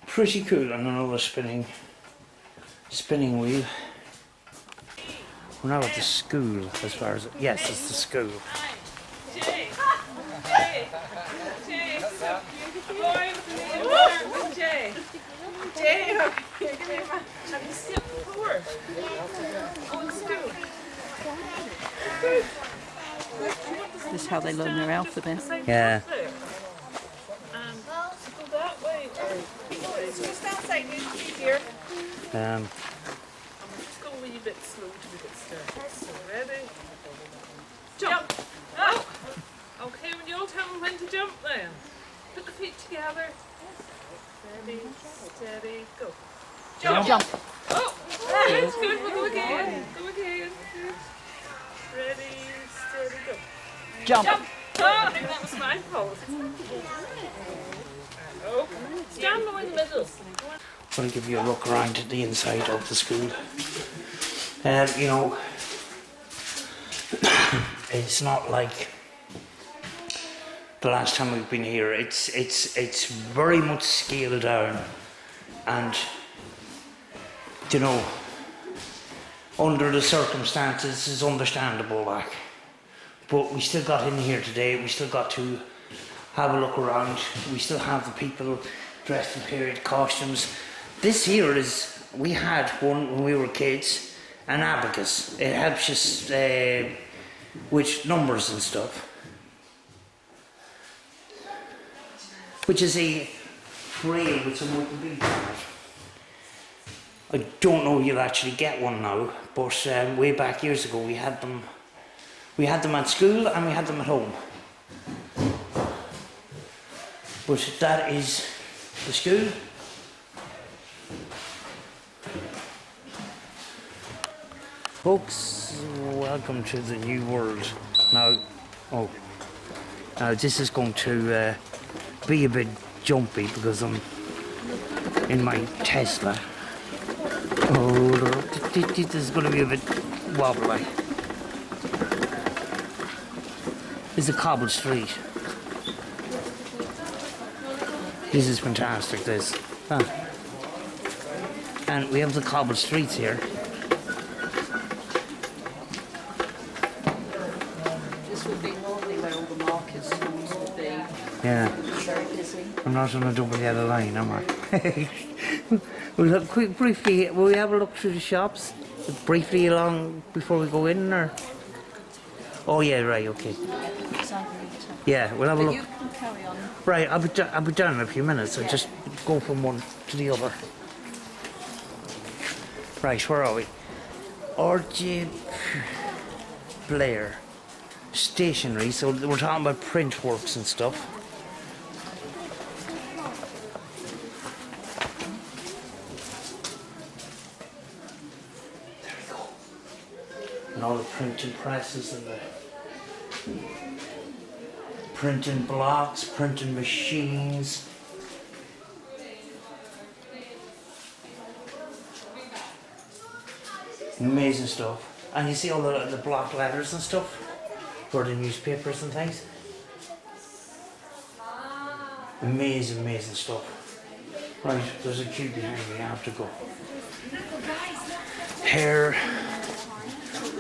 Speaker 3: Pretty cool, and another spinning wheel. We're now at the school, as far as yes, it's the school.
Speaker 1: Jay. Jay. Jay. Boy, what's the name? Jay. Jay. Give me a man. Have you seen it before? Oh, it's school.
Speaker 5: This is how they learn their alphabet.
Speaker 3: Yeah.
Speaker 1: Go that way. So it's outside, it's easier.
Speaker 3: Um,
Speaker 1: Just go a wee bit slow to get started. So ready? Jump! Oh! Okay, when you all tell me when to jump then. Put the feet together. Steady, steady, go. Jump!
Speaker 5: Jump.
Speaker 1: Oh! That's good, we'll go again. Go again. Good. Ready, steady, go.
Speaker 5: Jump.
Speaker 1: Jump! Oh, I think that was my fault. Oh, stand now in the middle.
Speaker 3: I'm going to give you a look around at the inside of the school. You know, it's not like the last time we've been here. It's very much scaled down, and you know, under the circumstances, it's understandable. Like, but we still got in here today. We still got to have a look around. We still have the people dressed in period costumes. This here is, we had one when we were kids, an abacus. It helps us with numbers and stuff. Which is a braille with some wooden beads on it. I don't know if you'll actually get one now, but way back years ago we had them. We had them at school and we had them at home. But that is the school. Folks, welcome to the new world. Now, this is going to be a bit jumpy because I'm in my Tesla. Oh, this is going to be a bit wobbly. This is a cobbled street. This is fantastic, this. Huh. And we have the cobbled streets here.
Speaker 5: This would be normally where all the markets used to be.
Speaker 3: Yeah.
Speaker 5: Very busy.
Speaker 3: I'm not on a double yellow line, am I? We'll have quick, briefly, will we have a look through the shops? Briefly along before we go in, or? Oh yeah, right, okay. Yeah, we'll have a
Speaker 5: But
Speaker 3: look.
Speaker 5: you can carry on.
Speaker 3: Right, I'll be done in a few minutes. I'll just go from one to the other. Right, where are we? RJ Blair. Stationery, so we're talking about print works and stuff. There we go. And all the printing presses and the printing blocks, printing machines. Amazing stuff. And you see all the block letters and stuff for the newspapers and things. Amazing, amazing stuff. Right, there's a queue behind me, I have to go. Hair,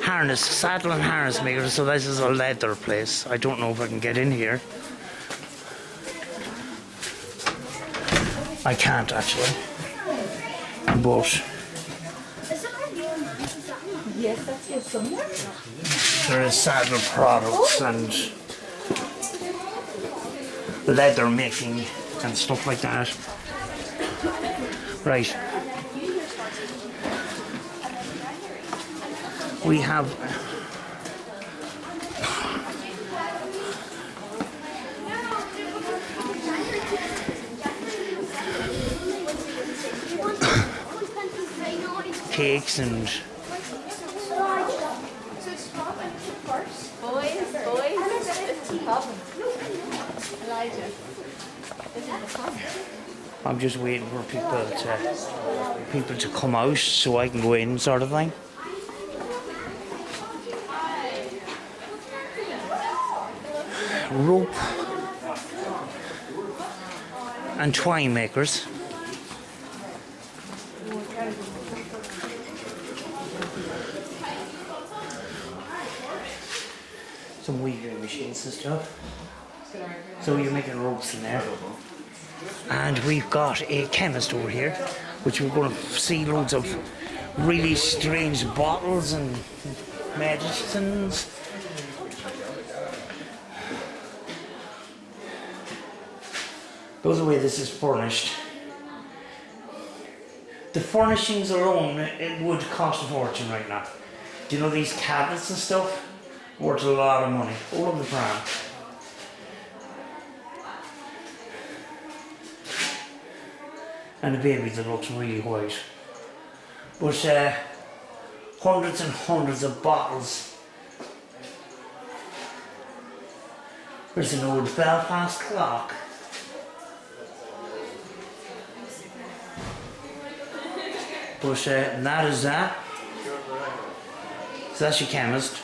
Speaker 3: harness, saddle and harness makers, so this is a leather place. I don't know if I can get in here. I can't actually. But
Speaker 8: Yes, that's here somewhere.
Speaker 3: there is saddle products and leather making and stuff like that. Right. We have cakes and I'm just waiting for people to come out so I can go in, sort of thing. Rope and twine makers. Some weaving machines and stuff. So you're making ropes in there. And we've got a chemist over here, which we're going to see loads of really strange bottles and medicines. Goes the way this is furnished. The furnishings alone, it would cost a fortune right now. Do you know these cabinets and stuff? Worth a lot of money, all over the brand. And the baby that looks really white. But hundreds and hundreds of bottles. There's an old Belfast clock. But that is that. So that's your chemist.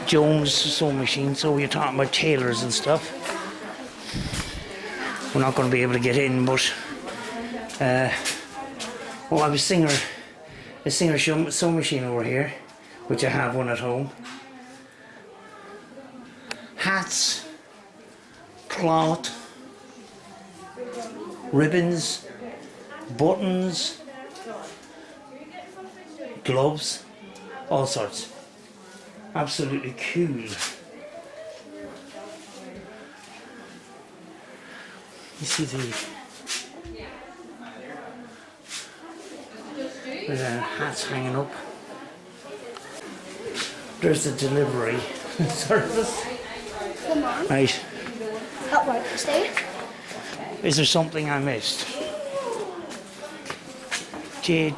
Speaker 3: Jones sewing machine, so you're talking about tailors and stuff. We're not going to be able to get in, but well, I have a singer sewing machine over here, which I have one at home. Hats, cloth, ribbons, buttons, gloves, all sorts. Absolutely cool. You see the hats hanging up. There's the delivery service.
Speaker 8: Come on.
Speaker 3: Right.
Speaker 8: At work today.
Speaker 3: Is there something I missed? Jade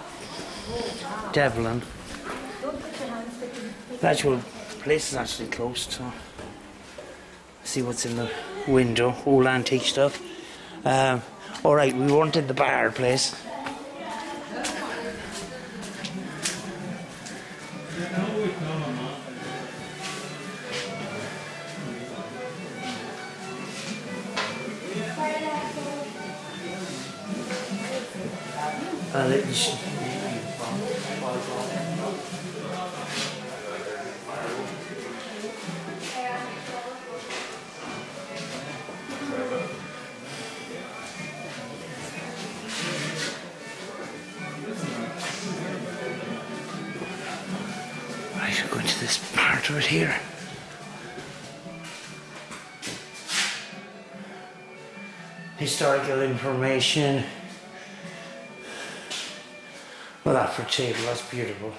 Speaker 3: Devlin. The actual place is actually closed, so see what's in the window. Old antique stuff. Alright, we weren't in the bar place. after it here. Historical information. Well, that for table, that's beautiful.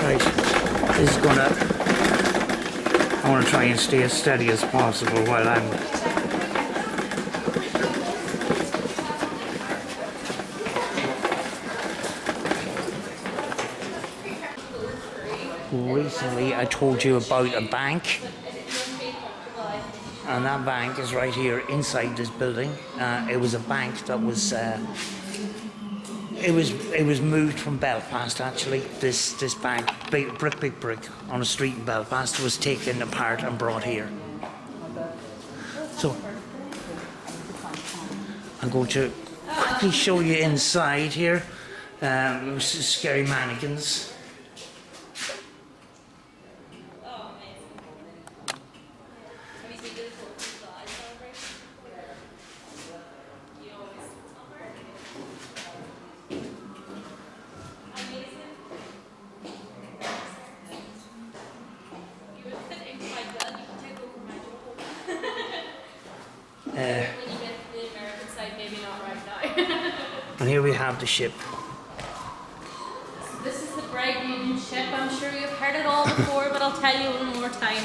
Speaker 3: Right, this is I want to try and stay as steady as possible while I'm recently I told you about a bank, and that bank is right here inside this building. It was a bank that was it was moved from Belfast actually. This bank, big brick on a street in Belfast, was taken apart and brought here. So I'm going to quickly show you inside here. Scary mannequins. And here we have the ship.
Speaker 9: This is the Bright Union ship. I'm sure you've heard it all before, but I'll tell you one more time.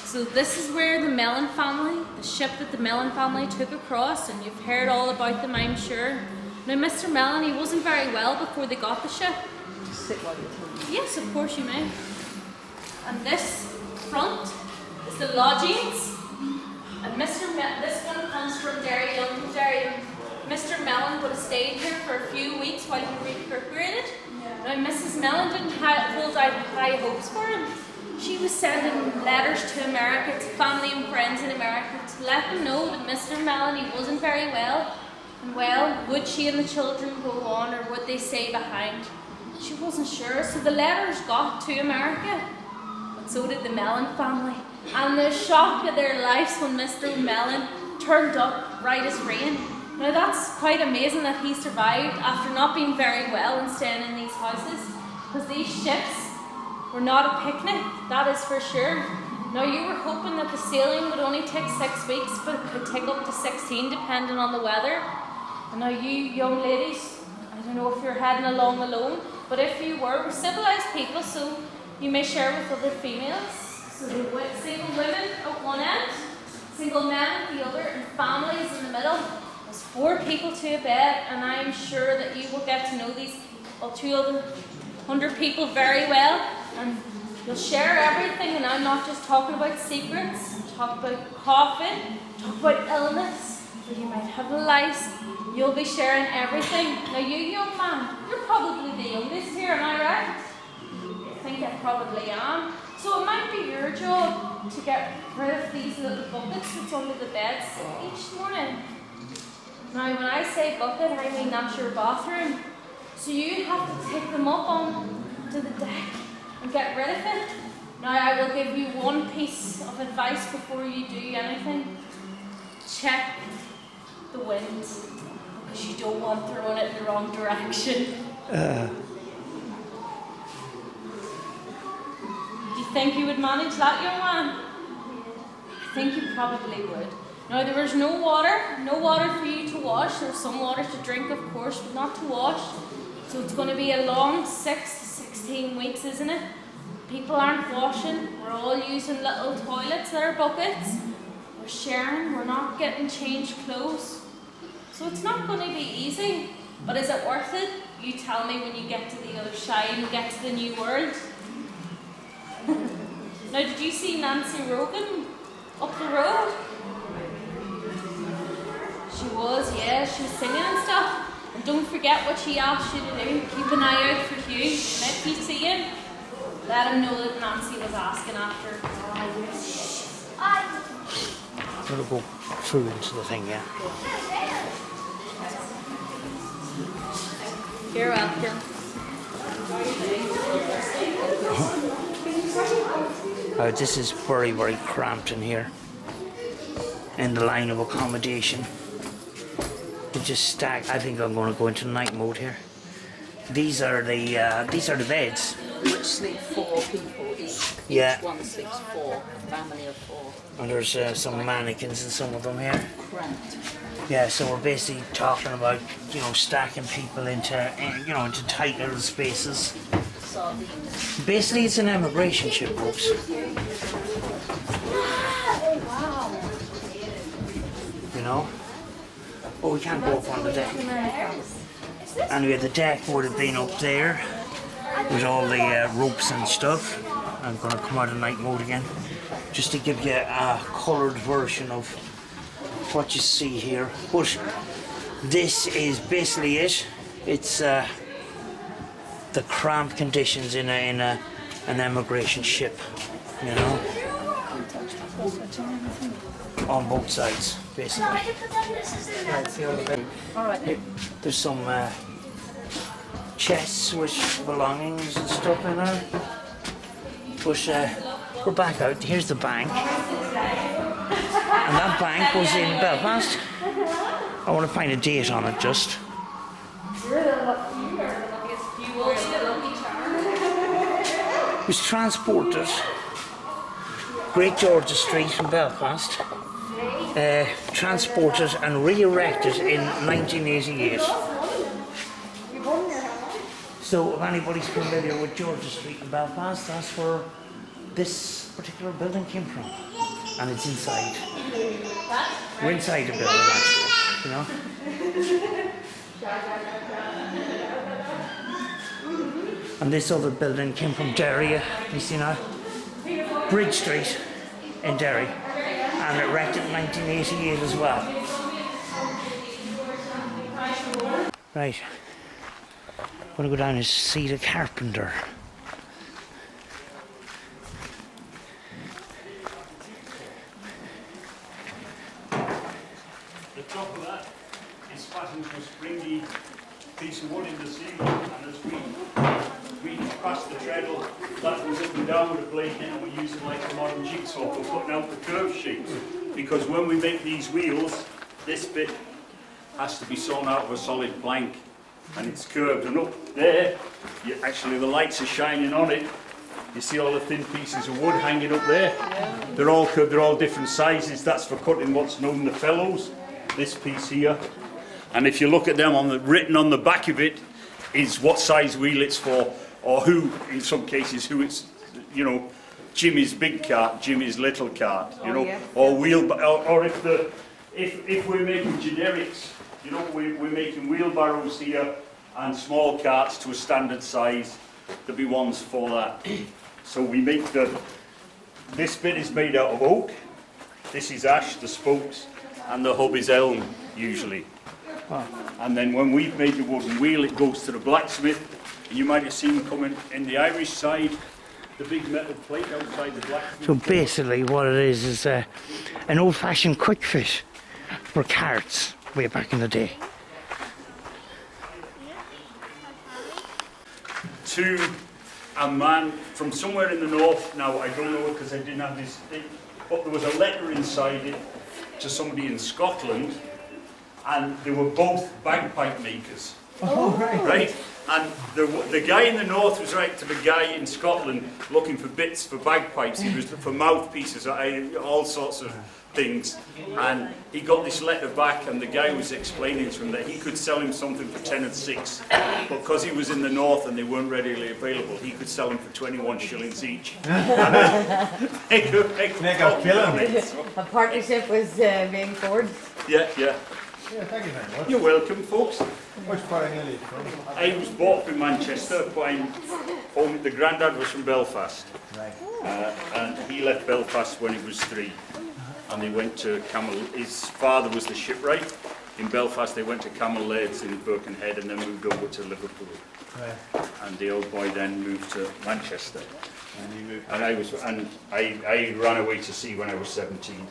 Speaker 9: So this is where the Mellon family, the ship that the Mellon family took across, and you've heard all about them, I'm sure. Now, Mr. Mellon, he wasn't very well before they got the ship.
Speaker 5: Just sit while you tell me.
Speaker 9: Yes, of course you may. And this front is the Lodgings. And this one comes from Derry. Mr. Mellon would have stayed here for a few weeks while he recuperated. Now, Mrs. Mellon didn't hold out high hopes for him. She was sending letters to America, to family and friends in America, to let them know that Mr. Mellon, he wasn't very well. And well, would she and the children go on, or would they stay behind? She wasn't sure, so the letters got to America. But so did the Mellon family. And the shock of their lives when Mr. Mellon turned up right as rain. Now that's quite amazing that he survived after not being very well and staying in these houses, because these ships were not a picnic, that is for sure. Now you were hoping that the sailing would only take 6 weeks, but it could take up to 16 depending on the weather. And now you young ladies, I don't know if you're heading along alone, but if you were, we're civilised people, so you may share with other females. So the single women at one end, single men at the other, and families in the middle. There's 4 people to a bed, and I'm sure that you will get to know these 200 people very well, and you'll share everything. And I'm not just talking about secrets, I'm talking about coughing, talking about illness, or you might have lice. You'll be sharing everything. Now you young man, you're probably the youngest here, am I right? I think I probably am. So it might be your job to get rid of these little buckets that's under the beds each morning. Now when I say bucket, I mean that's your bathroom. So you have to take them up onto the deck and get rid of it. Now I will give you one piece of advice before you do anything. Check the wind, because you don't want throwing it in the wrong direction. Do you think you would manage that, young man? I think you probably would. Now there is no water for you to wash. There's some water to drink, of course, but not to wash. So it's going to be a long 6 to 16 weeks, isn't it? People aren't washing. We're all using little toilets that are buckets. We're sharing. We're not getting changed clothes. So it's not going to be easy. But is it worth it? You tell me when you get to the other side and get to the new world. Now, did you see Nancy Rogan up the road? She was, yeah, she was singing and stuff. And don't forget what she asked you to do. Keep an eye out for Hugh. And if you see him, let him know that Nancy was asking after.
Speaker 3: I'm going to go through into the thing, yeah.
Speaker 9: You're welcome.
Speaker 3: This is very, very cramped in here. in the line of accommodation. They just stack. I think I'm going to go into night mode here. These are the beds.
Speaker 4: Which sleep 4 people each.
Speaker 3: Yeah.
Speaker 4: Each one sleeps 4. A family of 4.
Speaker 3: And there's some mannequins in some of them here.
Speaker 4: Cramped.
Speaker 3: Yeah, so we're basically talking about, you know, stacking people into, you know, into tight little spaces.
Speaker 4: Sardines.
Speaker 3: Basically, it's an immigration ship, folks. You know? But we can't go up on the deck. Anyway, the deck would have been up there with all the ropes and stuff. I'm going to come out of night mode again, just to give you a coloured version of what you see here. But this is basically it. It's the cramped conditions in an immigration ship, you know, on both sides, basically. There's some chests with belongings and stuff in there. But we're back out. Here's the bank. And that bank was in Belfast. I want to find a date on it just. It was transported Great Georgia Street in Belfast. Transported and re-erected in 1988. So if anybody's familiar with Georgia Street in Belfast, that's where this particular building came from. And it's inside. We're inside the building actually, you know. And this other building came from Derry, you see now. Bridge Street in Derry. And erected in 1988 as well. Right. I'm going to go down and see the carpenter.
Speaker 2: The top of that is fastened to a springy piece of wood in the ceiling, and as we pass the treadle, that goes up and down with a blade net, and we use it like a modern jigsaw for putting out the curve shapes. Because when we make these wheels, this bit has to be sawn out of a solid plank, and it's curved, and up there, actually the lights are shining on it. You see all the thin pieces of wood hanging up there? They're all curved, they're all different sizes. That's for cutting what's known the fellows, this piece here. And if you look at them, written on the back of it is what size wheel it's for, or who, in some cases, who it's, you know, Jimmy's big cart, Jimmy's little cart, you know, or if we're making generics, you know, we're making wheelbarrows here and small carts to a standard size. There'll be ones for that. So we make this bit is made out of oak, this is ash, the spokes, and the hub is elm, usually. And then when we've made the wooden wheel, it goes to the blacksmith. And you might have seen coming in the Irish side, the big metal plate outside the blacksmith.
Speaker 3: So basically what it is an old-fashioned quick fit for carts way back in the day.
Speaker 2: To a man from somewhere in the north, now I don't know it because I didn't have this thing, but there was a letter inside it to somebody in Scotland, and they were both bagpipe makers.
Speaker 6: Oh, right.
Speaker 2: Right? And the guy in the north was right to the guy in Scotland looking for bits for bagpipes. He was for mouthpieces, all sorts of things. And he got this letter back, and the guy was explaining to him that he could sell him something for 10 and 6. But because he was in the north and they weren't readily available, he could sell them for 21 shillings each. Make a killing.
Speaker 10: A partnership was being forged.
Speaker 2: Yeah, yeah.
Speaker 6: Yeah, thank you very much.
Speaker 2: You're welcome, folks.
Speaker 6: Which part are you from?
Speaker 2: I was brought up in Manchester, but the granddad was from Belfast.
Speaker 6: Right.
Speaker 2: And he left Belfast when he was 3. And they went to his father was the shipwright. In Belfast they went to Camel-Laids in Birkenhead and then moved over to Liverpool. Right. And the old boy then moved to Manchester. And I ran away to sea when I was 17.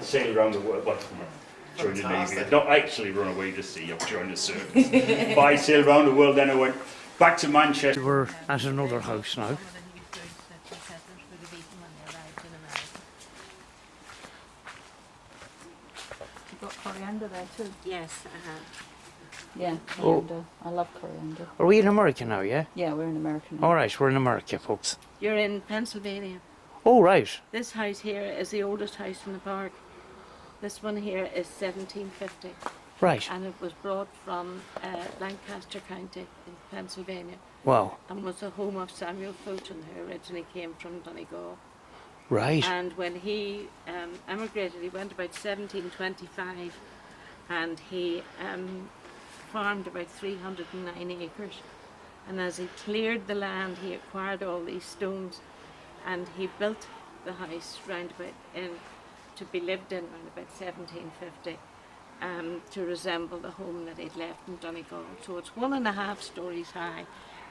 Speaker 2: Sailed around the world. Joined the Navy. I'd not actually run away to sea, I've joined the service. But I sailed around the world, then I went back to Manchester.
Speaker 3: We're at another house now.
Speaker 5: got coriander there too.
Speaker 10: Yes,
Speaker 5: Yeah,
Speaker 3: Oh.
Speaker 5: coriander. I love coriander.
Speaker 3: Are we in America now, yeah?
Speaker 5: Yeah, we're in America now.
Speaker 3: All right, we're in America, folks.
Speaker 10: You're in Pennsylvania.
Speaker 3: Oh, right.
Speaker 10: This house here is the oldest house in the park. This one here is 1750.
Speaker 3: Right.
Speaker 10: And it was brought from Lancaster County in Pennsylvania
Speaker 3: Wow.
Speaker 10: and was the home of Samuel Fulton, who originally came from Donegal.
Speaker 3: Right.
Speaker 10: And when he emigrated, he went about 1725 and he farmed about 309 acres. And as he cleared the land, he acquired all these stones and he built the house round about to be lived in around about 1750 to resemble the home that he'd left in Donegal. So it's 1.5 stories high.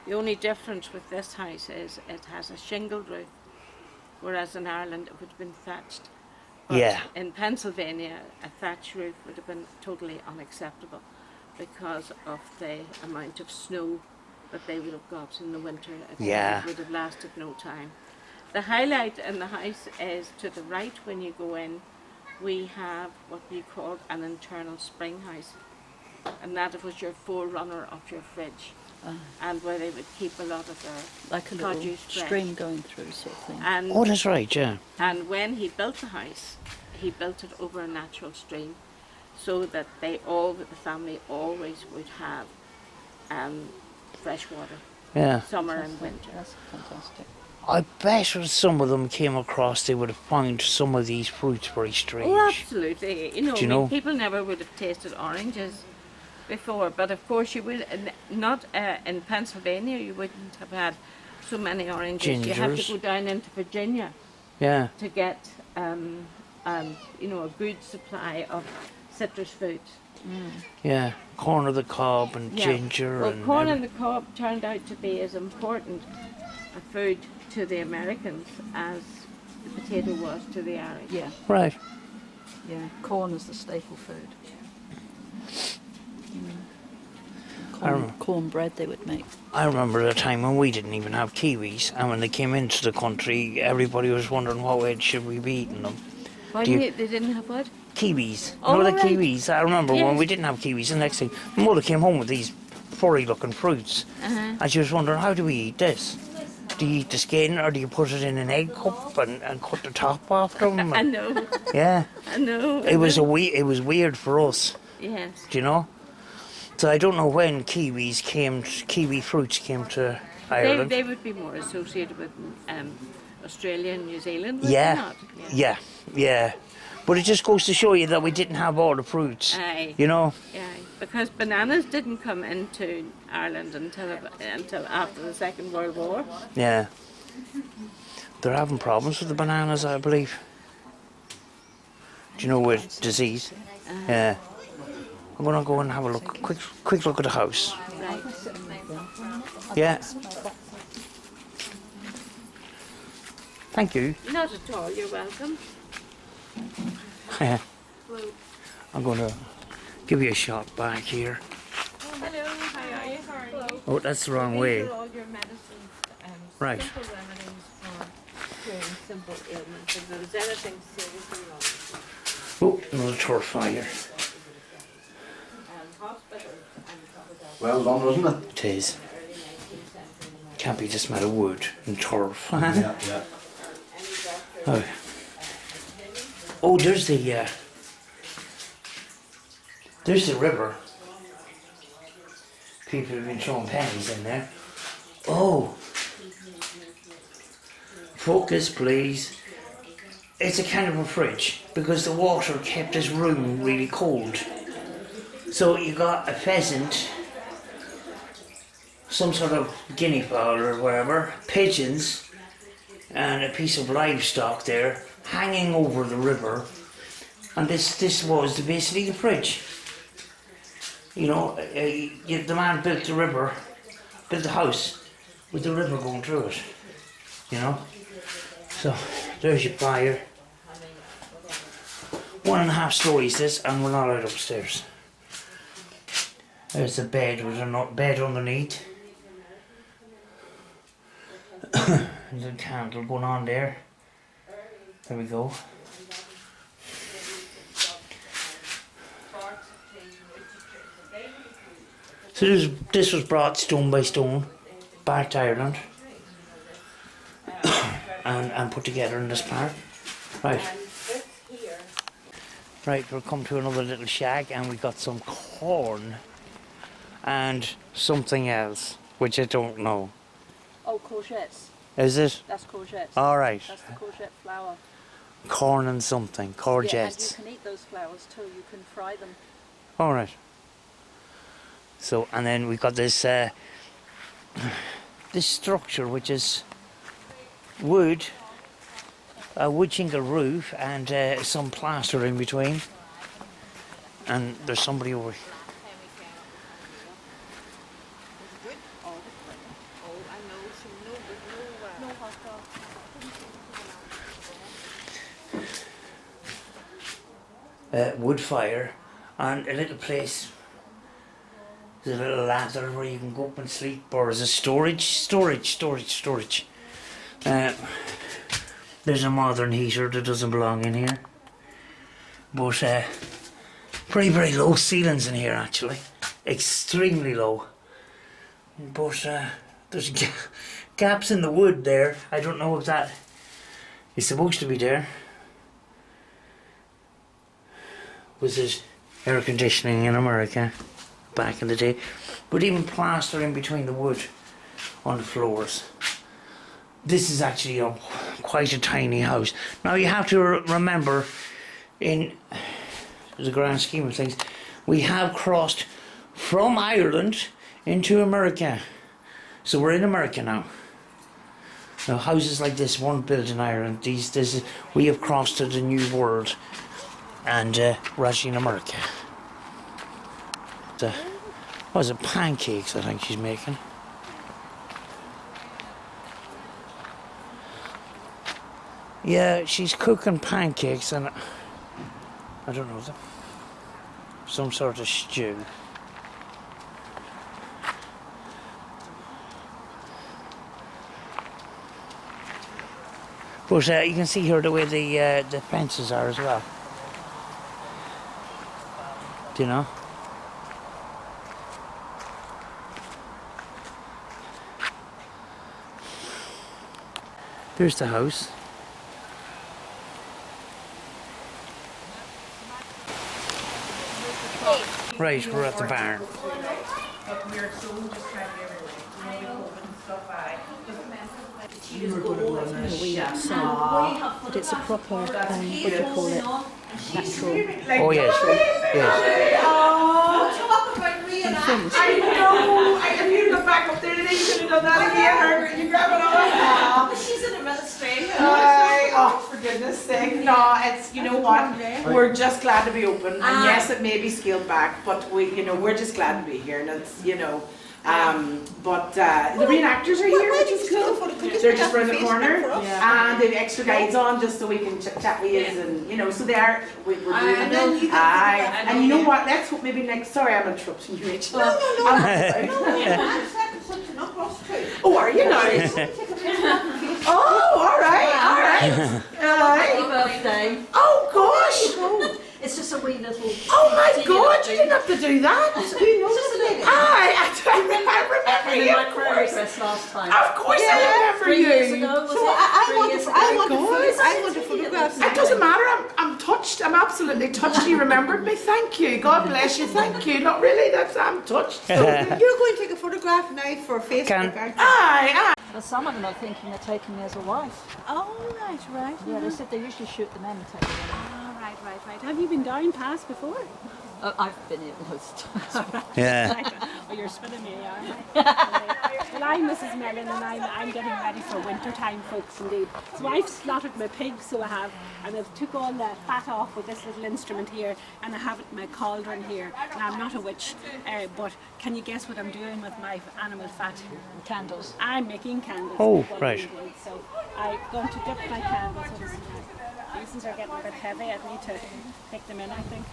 Speaker 10: The only difference with this house is it has a shingled roof, whereas in Ireland it would have been thatched. But
Speaker 3: Yeah.
Speaker 10: in Pennsylvania, a thatch roof would have been totally unacceptable because of the amount of snow that they would have got in the winter.
Speaker 3: Yeah.
Speaker 10: It would have lasted no time. The highlight in the house is to the right when you go in, we have what we call an internal spring house. And that was your forerunner of your fridge. And where they would keep a lot of their
Speaker 5: Like a little
Speaker 10: produce fresh.
Speaker 5: stream going through sort of thing.
Speaker 10: And,
Speaker 3: Oh, that's right, yeah.
Speaker 10: and when he built the house, he built it over a natural stream so that the family always would have fresh water,
Speaker 3: Yeah.
Speaker 10: summer and winter.
Speaker 5: That's fantastic.
Speaker 3: I bet if some of them came across, they would have found some of these fruits very strange.
Speaker 10: Oh, absolutely. You know,
Speaker 3: Do you know?
Speaker 10: people never would have tasted oranges before, but of course you would not in Pennsylvania. You wouldn't have had so many oranges. You have
Speaker 3: Gingers.
Speaker 10: to go down into Virginia
Speaker 3: Yeah.
Speaker 10: to get you know, a good supply of citrus fruits.
Speaker 3: Yeah. Corn of the cob and
Speaker 10: Yeah.
Speaker 3: ginger
Speaker 10: Well,
Speaker 3: and
Speaker 10: corn on the cob turned out to be as important a food to the Americans as the potato was to the Irish.
Speaker 5: Yeah,
Speaker 3: Right.
Speaker 5: yeah. Corn is the staple food.
Speaker 3: I remember.
Speaker 5: Cornbread they would make.
Speaker 3: I remember a time when we didn't even have kiwis, and when they came into the country, everybody was wondering what way should we be eating them.
Speaker 10: Why
Speaker 3: Do you-
Speaker 10: they didn't have what?
Speaker 3: Kiwis.
Speaker 10: Oh,
Speaker 3: You know the
Speaker 10: right.
Speaker 3: kiwis? I remember when
Speaker 10: Yes.
Speaker 3: we didn't have kiwis, the next thing, my mother came home with these furry looking fruits, and she was wondering, how do we eat this? Do you eat the skin, or do you put it in an egg cup and cut the top off them?
Speaker 10: I know,
Speaker 3: Yeah.
Speaker 10: I know.
Speaker 3: It was it was weird for us,
Speaker 10: Yes.
Speaker 3: do you know? So I don't know when kiwi fruits came to Ireland.
Speaker 10: They would be more associated with Australia and New Zealand, would they
Speaker 3: Yeah,
Speaker 10: not?
Speaker 3: yeah. But it just goes to show you that we didn't have all the fruits,
Speaker 10: Aye.
Speaker 3: you know?
Speaker 10: Yeah, because bananas didn't come into Ireland until after the Second World War.
Speaker 3: Yeah. They're having problems with the bananas, I believe. Do you know with disease? Yeah. I'm gonna go and have a look, quick look at the house.
Speaker 10: Right.
Speaker 3: Yeah. Thank you.
Speaker 10: Not at all, you're welcome.
Speaker 3: I'm gonna give you a shot back here.
Speaker 9: Hello, how are you? Hello.
Speaker 3: Oh, that's the wrong way.
Speaker 9: These are all your medicines,
Speaker 3: Right.
Speaker 9: simple remedies for curing simple ailments. If there's anything seriously wrong with you.
Speaker 3: Oh, another turf fire.
Speaker 9: Hospitals and
Speaker 7: Well done, wasn't it?
Speaker 3: It is. Can't be the smell of wood and turf.
Speaker 7: Yeah.
Speaker 3: Oh. Oh, there's the river. People have been throwing pennies in there. Oh. Focus, please. It's a kind of a fridge because the water kept this room really cold. So you got a pheasant, some sort of guinea fowl or whatever, pigeons, and a piece of livestock there hanging over the river, and this was basically the fridge. You know, the man built the house with the river going through it. You know, so there's your fire. 1.5 stories this, and we're not out upstairs. There's the bed with a bed underneath. There's a candle going on there. There we go. So this was brought stone by stone back to Ireland and put together in this park. Right. Right, we'll come to another little shack and we got some corn and something else, which I don't know.
Speaker 5: Oh, courgettes.
Speaker 3: Is it?
Speaker 5: That's courgettes.
Speaker 3: Alright.
Speaker 5: That's the courgette flour.
Speaker 3: Corn and something,
Speaker 5: Yeah,
Speaker 3: courgettes.
Speaker 5: and you can eat those flowers too. You can fry them.
Speaker 3: Alright. So, and then we got this this structure which is wood, a wood shingle roof and some plaster in between. And there's somebody over here. Wood fire and a little place. There's a little ladder where you can go up and sleep, or is it storage? There's a modern heater that doesn't belong in here. But very low ceilings in here actually. Extremely low. But there's gaps in the wood there. I don't know if that is supposed to be there. Was it air conditioning in America back in the day? But even plaster in between the wood on the floors. This is actually quite a tiny house. Now you have to remember, in the grand scheme of things, we have crossed from Ireland into America. So we're in America now. Now houses like this weren't built in Ireland. We have crossed to the new world. And we're actually in America. What is it? Pancakes, I think she's making. Yeah, she's cooking pancakes and I don't know, some sort of stew. But you can see here the way the fences are as well. Do you know? Here's the house. Right, we're at the barn.
Speaker 5: But it's a proper, what do you call it? Natural.
Speaker 3: Oh yes, yes.
Speaker 11: I know. If you look back up there today, you could have done that again. You grab it all.
Speaker 9: But she's an administrator.
Speaker 11: Oh, for goodness sake. No, it's, you know what? We're just glad to be open. And yes, it may be scaled back, but we're just glad to be here. And it's, but the reenactors are here, which is cool. They're just around the corner, and they've extra guides on just so we can chat with you, and so they are. We're doing it. And you know what? Let's hope maybe next. Sorry, I'm interrupting you, Rachel. No. Oh, are you now? Oh, all right.
Speaker 5: Happy birthday.
Speaker 11: Oh gosh.
Speaker 5: It's just a wee little...
Speaker 11: Oh my God, you didn't have to do that.
Speaker 5: It's just a lady.
Speaker 11: I remember you,
Speaker 5: of course. Last time.
Speaker 11: Of course I remember
Speaker 5: 3
Speaker 11: you.
Speaker 5: years ago, was it? I want to photograph.
Speaker 11: It doesn't matter, I'm touched, I'm absolutely touched. You remembered me, thank you. God bless you, thank you. Not really, I'm touched. So.
Speaker 12: You're going to take a photograph now for Facebook, aren't you?
Speaker 11: Aye.
Speaker 5: Well, some of them are thinking of taking me as a wife.
Speaker 12: Oh, right.
Speaker 5: Yeah, they said they usually shoot the men and take them.
Speaker 12: Right. Have you been down past before?
Speaker 5: Oh, I've been here most times.
Speaker 3: Yeah.
Speaker 12: Oh, you're spinning me, aren't you? Well, I'm Mrs. Mellon and I'm getting ready for winter time, folks, indeed. So I've slaughtered my pigs, so I have, and I've took all the fat off with this little instrument here, and I have it in my cauldron here. And I'm not a witch, but can you guess what I'm doing with my animal fat?
Speaker 5: Candles.
Speaker 12: I'm making candles.
Speaker 3: Oh, right.
Speaker 12: So I'm going to dip my candles. These are getting a bit heavy. I need to take them in, I think.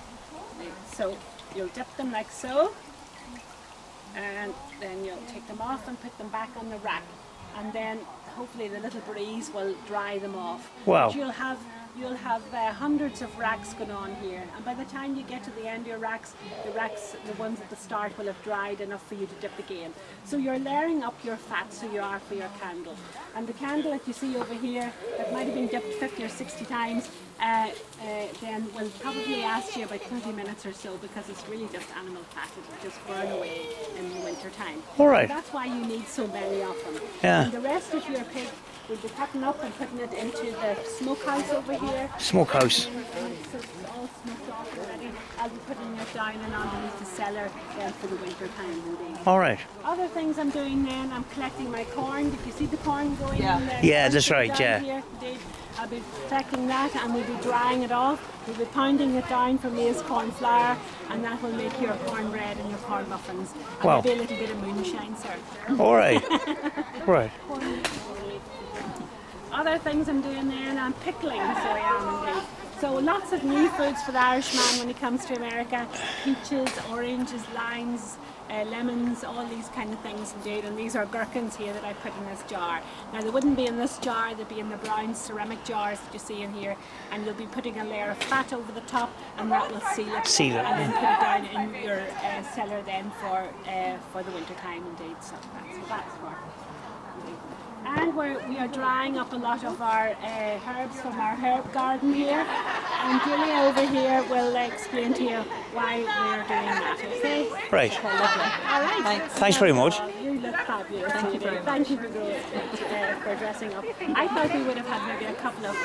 Speaker 12: So you'll dip them like so, and then you'll take them off and put them back on the rack, and then hopefully the little breeze will dry them off.
Speaker 3: Wow.
Speaker 12: But you'll have you'll have hundreds of racks going on here, and by the time you get to the end of your racks, the ones at the start will have dried enough for you to dip again. So you're layering up your fat, so you are for your candle. And the candle that you see over here, that might have been dipped 50 or 60 times, then will probably last you about 30 minutes or so, because it's really just animal fat. It'll just burn away in the winter time.
Speaker 3: All right.
Speaker 12: So that's why you need so many of them.
Speaker 3: Yeah.
Speaker 12: And the rest of your pig, we'll be cutting up and putting it into the smokehouse over here.
Speaker 3: Smokehouse.
Speaker 12: So it's all smoked off already. I'll be putting it down and underneath the cellar for the winter time indeed.
Speaker 3: All right.
Speaker 12: Other things I'm doing then, I'm collecting my corn. Did you see the corn going in there?
Speaker 3: Yeah, that's right, yeah.
Speaker 12: Here, indeed. I'll be collecting that and we'll be drying it off. We'll be pounding it down for maize corn flour, and that will make your cornbread and your corn muffins. And
Speaker 3: Wow.
Speaker 12: there'll be a little bit of moonshine served.
Speaker 3: All right. Right.
Speaker 12: Other things I'm doing then, I'm pickling, so I am indeed. So lots of new foods for the Irishman when he comes to America. Peaches, oranges, limes, lemons, all these kind of things indeed. And these are gherkins here that I put in this jar. Now they wouldn't be in this jar, they'd be in the brown ceramic jars that you see in here. And you'll be putting a layer of fat over the top, and that will seal it.
Speaker 3: Seal it.
Speaker 12: And then put it down in your cellar then for the winter time indeed. So that's for. And we are drying up a lot of our herbs from our herb garden here. And Julia over here will explain to you why we're doing that, okay?
Speaker 3: Right.
Speaker 12: Okay, lovely. All right.
Speaker 3: Thanks very much.
Speaker 12: You look fabulous.
Speaker 5: Thank you very much.
Speaker 12: Thank you for dressing up. I thought we would have had maybe a couple of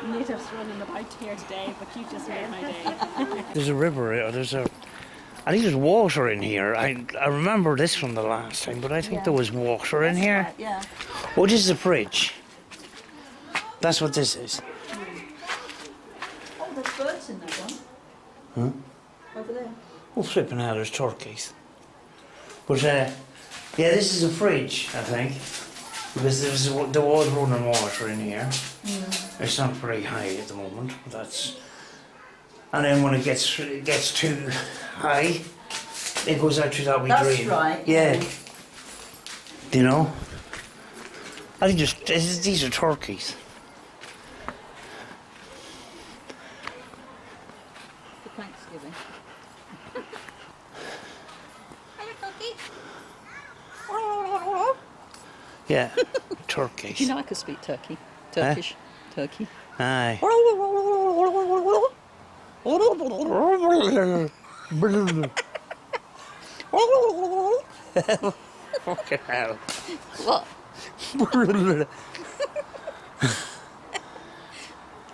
Speaker 12: natives running about here today, but you just made my day.
Speaker 3: There's a river. I think there's water in here. I remember this from the last time, but I think there was water in here.
Speaker 5: Right, yeah.
Speaker 3: Oh, this is a fridge. That's what this is.
Speaker 5: Oh, there's birds in that one.
Speaker 3: Huh?
Speaker 5: Over there.
Speaker 3: Oh, flipping out, there's turkeys. But, yeah, this is a fridge, I think. Because there was running water in here. It's not very high at the moment, but that's... And then when it gets too high, it goes out to that wee drain.
Speaker 5: That's right.
Speaker 3: Yeah. Do you know? I think these are turkeys.
Speaker 5: For Thanksgiving.
Speaker 3: Yeah, turkeys.
Speaker 5: You know I could speak Turkey. Turkish. Turkey.
Speaker 3: Aye. Fucking hell.
Speaker 5: What?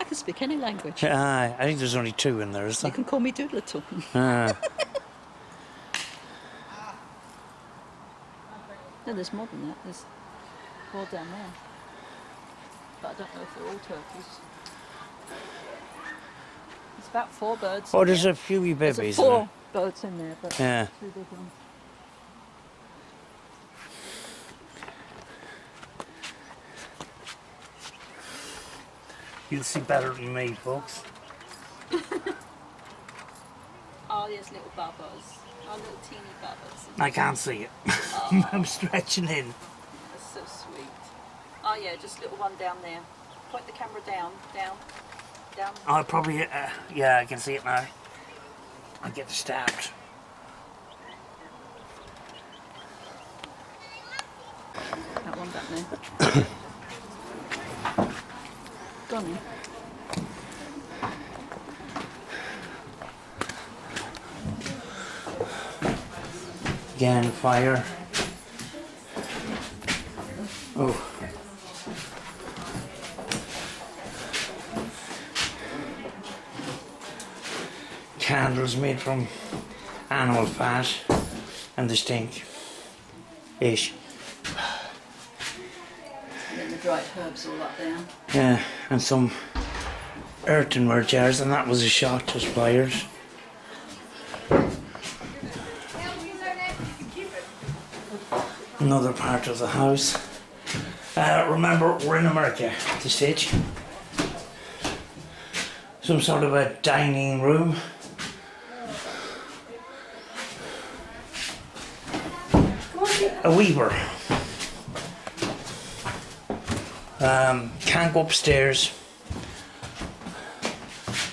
Speaker 5: I can speak any language.
Speaker 3: Aye, I think there's only two in there, is there?
Speaker 5: You can call me Doolittle.
Speaker 3: Ah.
Speaker 5: No, there's more than that. There's more down there. But I don't know if they're all turkeys. There's about 4 birds.
Speaker 3: Oh,
Speaker 5: in
Speaker 3: there's
Speaker 5: there.
Speaker 3: a few wee
Speaker 5: There's
Speaker 3: babies.
Speaker 5: 4 birds in there, but
Speaker 3: Yeah.
Speaker 5: 2 big ones.
Speaker 3: You'll see better than me, folks.
Speaker 5: Oh, there's little bubbas. Oh, little teeny bubbas.
Speaker 3: I can't see it. I'm stretching in.
Speaker 5: That's so sweet. Oh yeah, just little one down there. Point the camera down.
Speaker 3: I'll probably, yeah, I can see it now. I'll get stabbed.
Speaker 5: That one back there. Gone in.
Speaker 3: Again, fire. Oh. Candles made from animal fat and they stink. Ish.
Speaker 5: And then the dried herbs all up there.
Speaker 3: Yeah, and some earthenware jars, and that was a shot to pliers. Another part of the house. Remember, we're in America at this stage. Some sort of a dining room. A weaver. Can't go upstairs.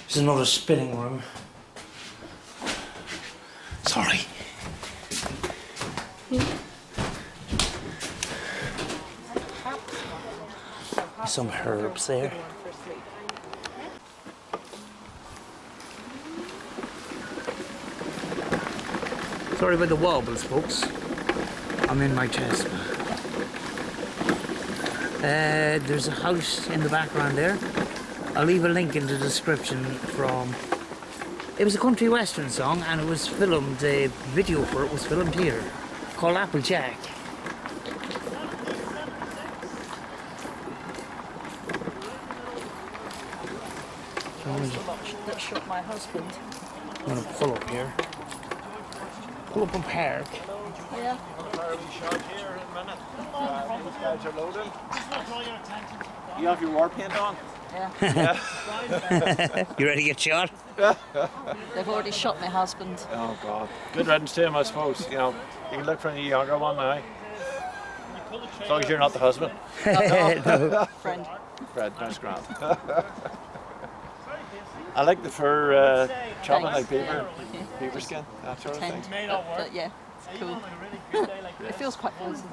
Speaker 3: There's another spinning room. Sorry. Some herbs there. Sorry about the wobbles, folks. I'm in my chest. There's a house in the background there. I'll leave a link in the description from... It was a country western song, and it was filmed, the video for it was filmed here, called Applejack.
Speaker 5: That shot my husband.
Speaker 3: I'm gonna pull up here. Pull up and park.
Speaker 5: Yeah.
Speaker 13: These guys are loading. You have your war paint on?
Speaker 5: Yeah.
Speaker 3: You ready to get shot?
Speaker 5: They've already shot my husband.
Speaker 13: Oh God. Good riddance to him, I suppose. You know, you can look for a younger one now. As long as you're not the husband.
Speaker 3: No.
Speaker 5: Friend.
Speaker 13: Fred, nice grand. I like the fur chopping like beaver skin, that sort of thing.
Speaker 5: But yeah, it's cool. It feels quite pleasant.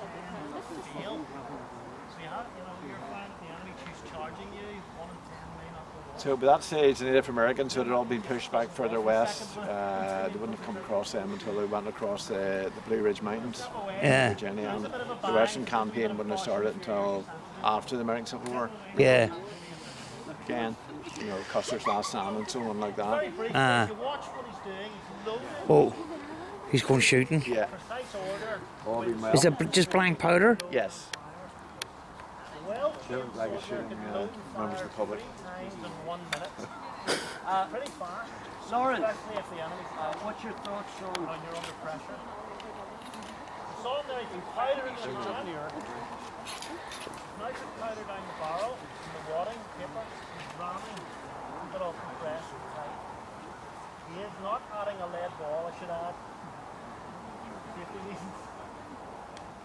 Speaker 13: So by that stage, the Native Americans had all been pushed back further west. They wouldn't have come across them until they went across the Blue Ridge Mountains in Virginia. And the Western campaign wouldn't have started until after the American Civil War.
Speaker 3: Yeah.
Speaker 13: Again, you know, Custer's Last Stand and so on like that.
Speaker 3: Oh, he's going shooting?
Speaker 13: Yeah. All being well.
Speaker 3: Is that just blank powder?
Speaker 13: Yes. They look like a shooting members of the public.
Speaker 2: Pretty far.
Speaker 14: Lauren,
Speaker 2: Especially if the enemy's
Speaker 14: what's your thoughts on
Speaker 2: you're under pressure. It's on there, you can powder in the pan. Now you powder down the barrel, and the wadding, paper, and ramming, keep it all compressed and tight. He is not adding a lead ball, I should add. Safety reasons.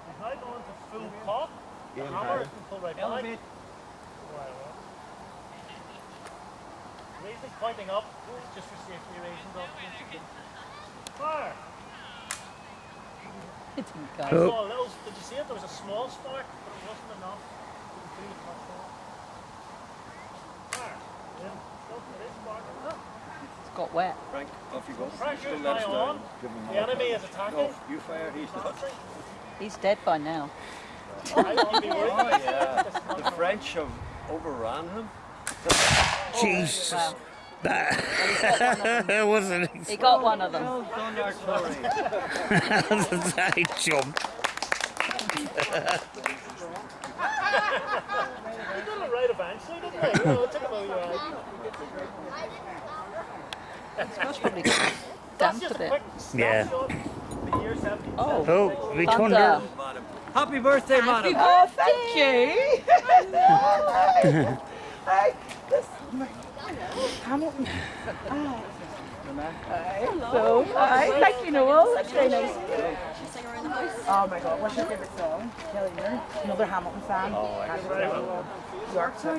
Speaker 2: He's now going to full pop. The hammer can pull right back. The reason he's pointing up is just for safety reasons. Fire!
Speaker 5: It didn't go.
Speaker 2: I saw a little, did you see it? There was a small spark, but it wasn't enough to complete a touchdown. Fire! Then, it is sparking.
Speaker 5: It's got wet.
Speaker 14: Frank, off you go.
Speaker 2: Pressure is now on. The enemy is attacking.
Speaker 14: No, you fire, he's not.
Speaker 5: He's dead by now.
Speaker 2: I won't be worried.
Speaker 14: Oh yeah, the French have overran him.
Speaker 3: Jesus.
Speaker 5: Wow.
Speaker 3: That wasn't...
Speaker 5: He got one of them.
Speaker 14: Well done, artillery.
Speaker 3: I jumped.
Speaker 2: He did it right eventually, didn't he? You know, it took him a wee while.
Speaker 5: It's probably damp a bit.
Speaker 3: Yeah.
Speaker 5: Oh,
Speaker 3: Oh, we
Speaker 5: thunder.
Speaker 3: thunder.
Speaker 14: Happy birthday, madam.
Speaker 11: Oh, thank you. Hi. Hamilton. Hi. So, hi. Thank you, Noel. That's very nice. Oh my God, what's your favourite song? Kelly, another Hamilton fan. Yorkshire.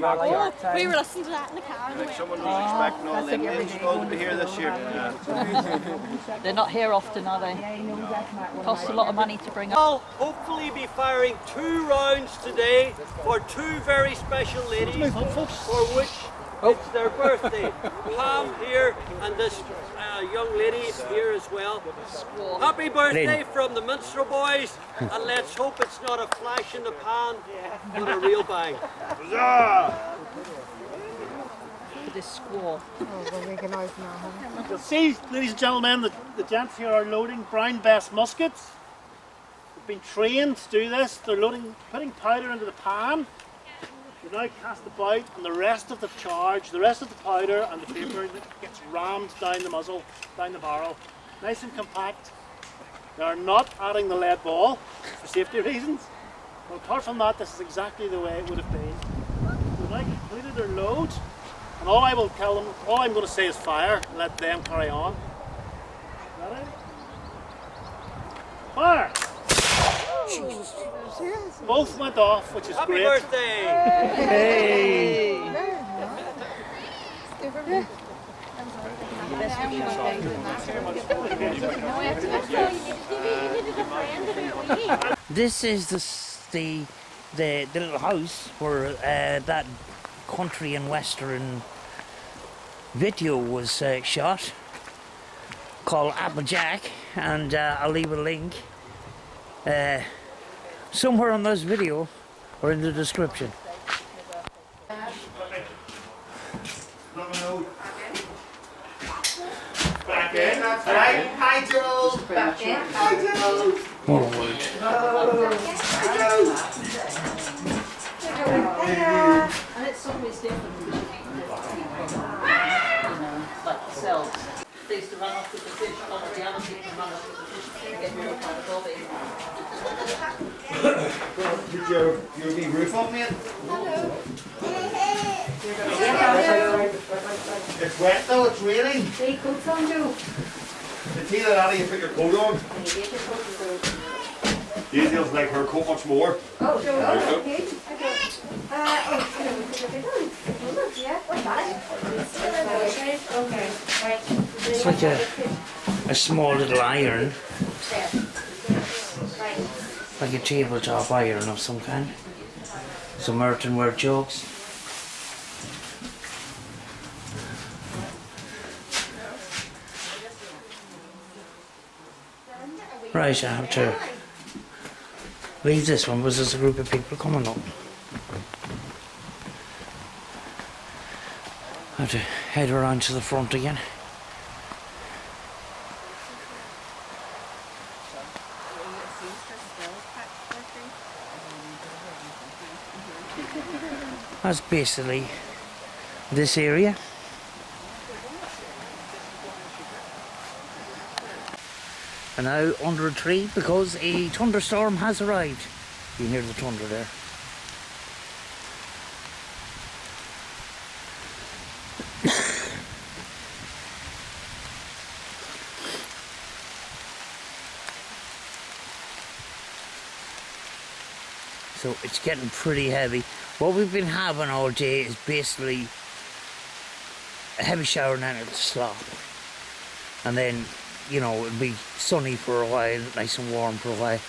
Speaker 8: We were listening to that in the car.
Speaker 14: Like someone was expecting all the Indians going to be here this year.
Speaker 5: They're not here often, are they? Costs a lot of money to bring up.
Speaker 14: I'll hopefully be firing 2 rounds today for 2 very special ladies for which it's their birthday. Pam here and this young lady here as well. Happy birthday from the Minstrel Boys, and let's hope it's not a flash in the pan, but a real bang.
Speaker 5: This squaw.
Speaker 2: You'll see, ladies and gentlemen, the gents here are loading Brown Bess muskets. They've been trained to do this. They're putting powder into the pan. They now cast about, and the rest of the charge, the rest of the powder and the paper gets rammed down the muzzle, down the barrel. Nice and compact. They are not adding the lead ball for safety reasons. But apart from that, this is exactly the way it would have been. They've now completed their load, and all I will tell them, all I'm going to say is fire, and let them carry on. Ready? Fire! Both went off, which is
Speaker 14: Happy
Speaker 2: great.
Speaker 14: birthday!
Speaker 3: Hey! This is the little house where that country and western video was shot, called Applejack, and I'll leave a link somewhere on this video or in the description.
Speaker 15: Back in, that's right. Hi, Joe. Back in. Hi, Joe.
Speaker 3: More wood.
Speaker 15: Hi, Joe.
Speaker 5: And it's always different when you know, like cells. They used to run off with the fish, or the other people run off with the fish, get rid of the bobby.
Speaker 15: Did your wee roof up, mate?
Speaker 8: Hello.
Speaker 15: It's wet though, it's raining.
Speaker 8: Hey, coat's on, Joe.
Speaker 15: It's either that or you put your coat on. Details like her coat much more.
Speaker 8: Oh, Joe,
Speaker 15: There you go.
Speaker 8: okay. Yeah, what's that? Okay, right.
Speaker 3: It's like a small little iron, like a tabletop iron of some kind. Some earthenware jugs. Right, I have to leave this one because there's a group of people coming up. I have to head around to the front again. That's basically this area. And now under a tree because a thunderstorm has arrived. You can hear the thunder there. So it's getting pretty heavy. What we've been having all day is basically a heavy shower and then it'll slop. And then, you know, it'll be sunny for a while, nice and warm for a while.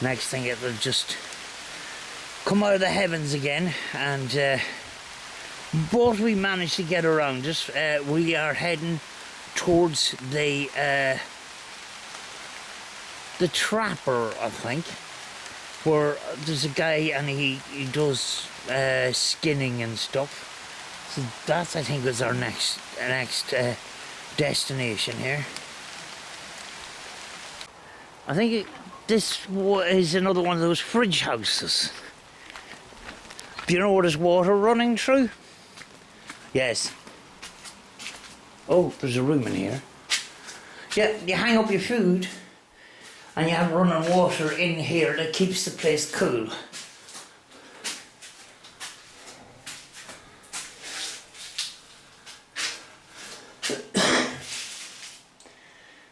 Speaker 3: Next thing it'll just come out of the heavens again. And but we managed to get around it. We are heading towards the Trapper, I think, where there's a guy and he does skinning and stuff. So that's, I think, is our next destination here. I think this is another one of those fridge houses. Do you know where there's water running through? Yes. Oh, there's a room in here. Yeah, you hang up your food and you have running water in here that keeps the place cool.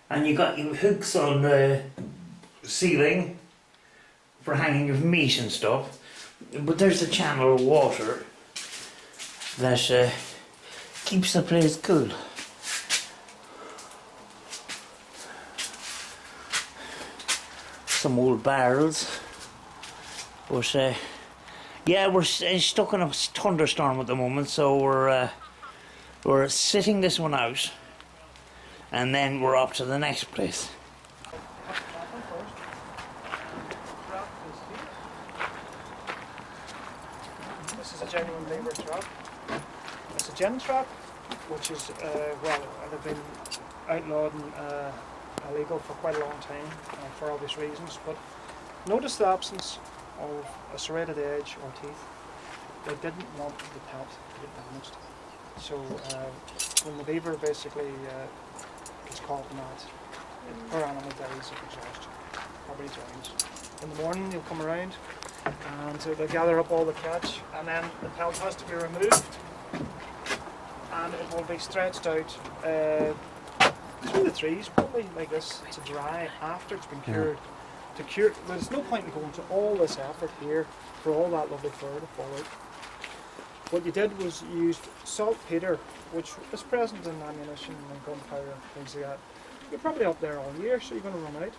Speaker 3: And you got your hooks on the ceiling for hanging your meat and stuff. But there's the channel of water that keeps the place cool. Some old barrels. But yeah, we're stuck in a thunderstorm at the moment, so we're sitting this one out, and then we're off to the next place.
Speaker 13: This is a genuine lever trap. It's a gem trap, which is, well, they've been outlawed and illegal for quite a long time for obvious reasons, but notice the absence of a serrated edge or teeth. They didn't want the pelt to get damaged. So when the beaver basically gets caught in that, the poor animal dies of exhaustion, probably drowns. In the morning you'll come around and they'll gather up all the catch, and then the pelt has to be removed and it will be stretched out through the trees, probably like this, to dry after it's been cured. To cure, there's no point in going to all this effort here for all that lovely fur to fall out.
Speaker 16: What you did was you used saltpeter, which is present in ammunition and gunpowder and things like that. You're probably up there all year, so you're going to run out.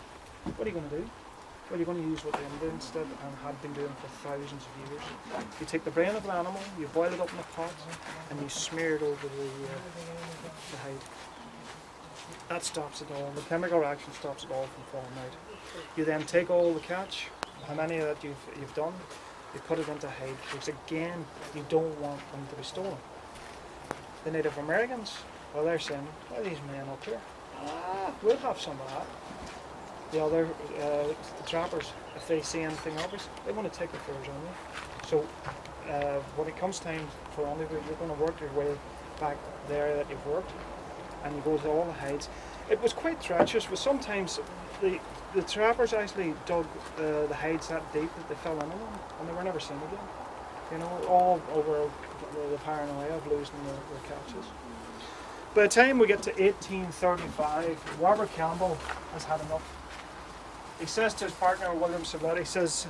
Speaker 16: What are you going to do? Well, you're going to use what the Indians did and had been doing for thousands of years. You take the brain of an animal, you boil it up in a pot, and you smear it over the hide. That stops it all. The chemical reaction stops it all from falling out. You then take all the catch, how many that you've done, you put it into hide, because again, you don't want them to be stolen. The Native Americans, well, they're saying, well, these men up here, we'll have some of that. The other the trappers, if they see anything obvious, they want to take the furs on you. So when it comes time for rendezvous, you're going to work your way back there that you've worked, and you go to all the hides. It was quite treacherous, but sometimes the trappers actually dug the hides that deep that they fell into them, and they were never seen again. You know, all over the paranoia of losing their catches. By the time we get to 1835, Robert Campbell has had enough. He says to his partner, William Savett, he says,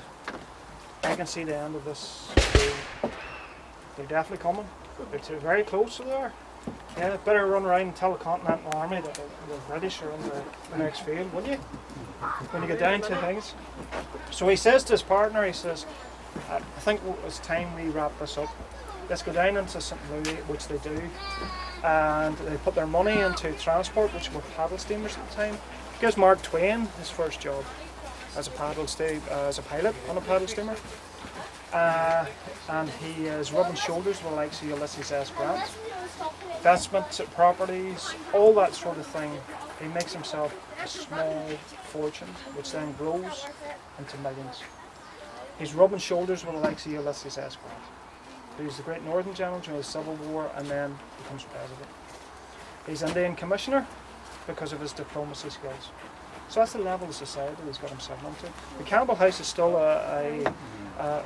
Speaker 16: I can see the end of this. They're definitely coming. They're very close, so they are. Yeah, better run around and tell the Continental Army that the British are in the next field, wouldn't you? When you get down to things. So he says to his partner, he says, I think it's time we wrap this up. Let's go down into St. Louis, which they do, and they put their money into transport, which were paddle steamers at the time. He gives Mark Twain his first job as a pilot on a paddle steamer, and he is rubbing shoulders with the likes of Ulysses S. Grant. Investment properties, all that sort of thing. He makes himself a small fortune, which then grows into millions. He's rubbing shoulders with the likes of Ulysses S. Grant. He's the Great Northern General during the Civil War, and then becomes president. He's Indian Commissioner because of his diplomacy skills. So that's the level of society he's got himself into. The Campbell House is still a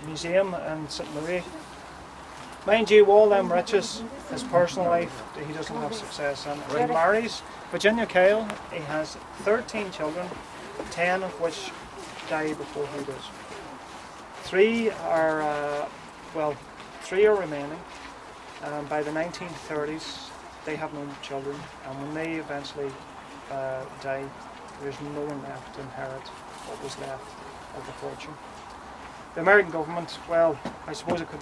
Speaker 16: museum in St. Louis. Mind you, all them riches, his personal life, he doesn't have success in. He marries Virginia Kyle. He has 13 children, 10 of which die before he does. Three are remaining. By the 1930s, they have no children, and when they eventually die, there's no one left to inherit what was left of the fortune. The American government, well, I suppose it could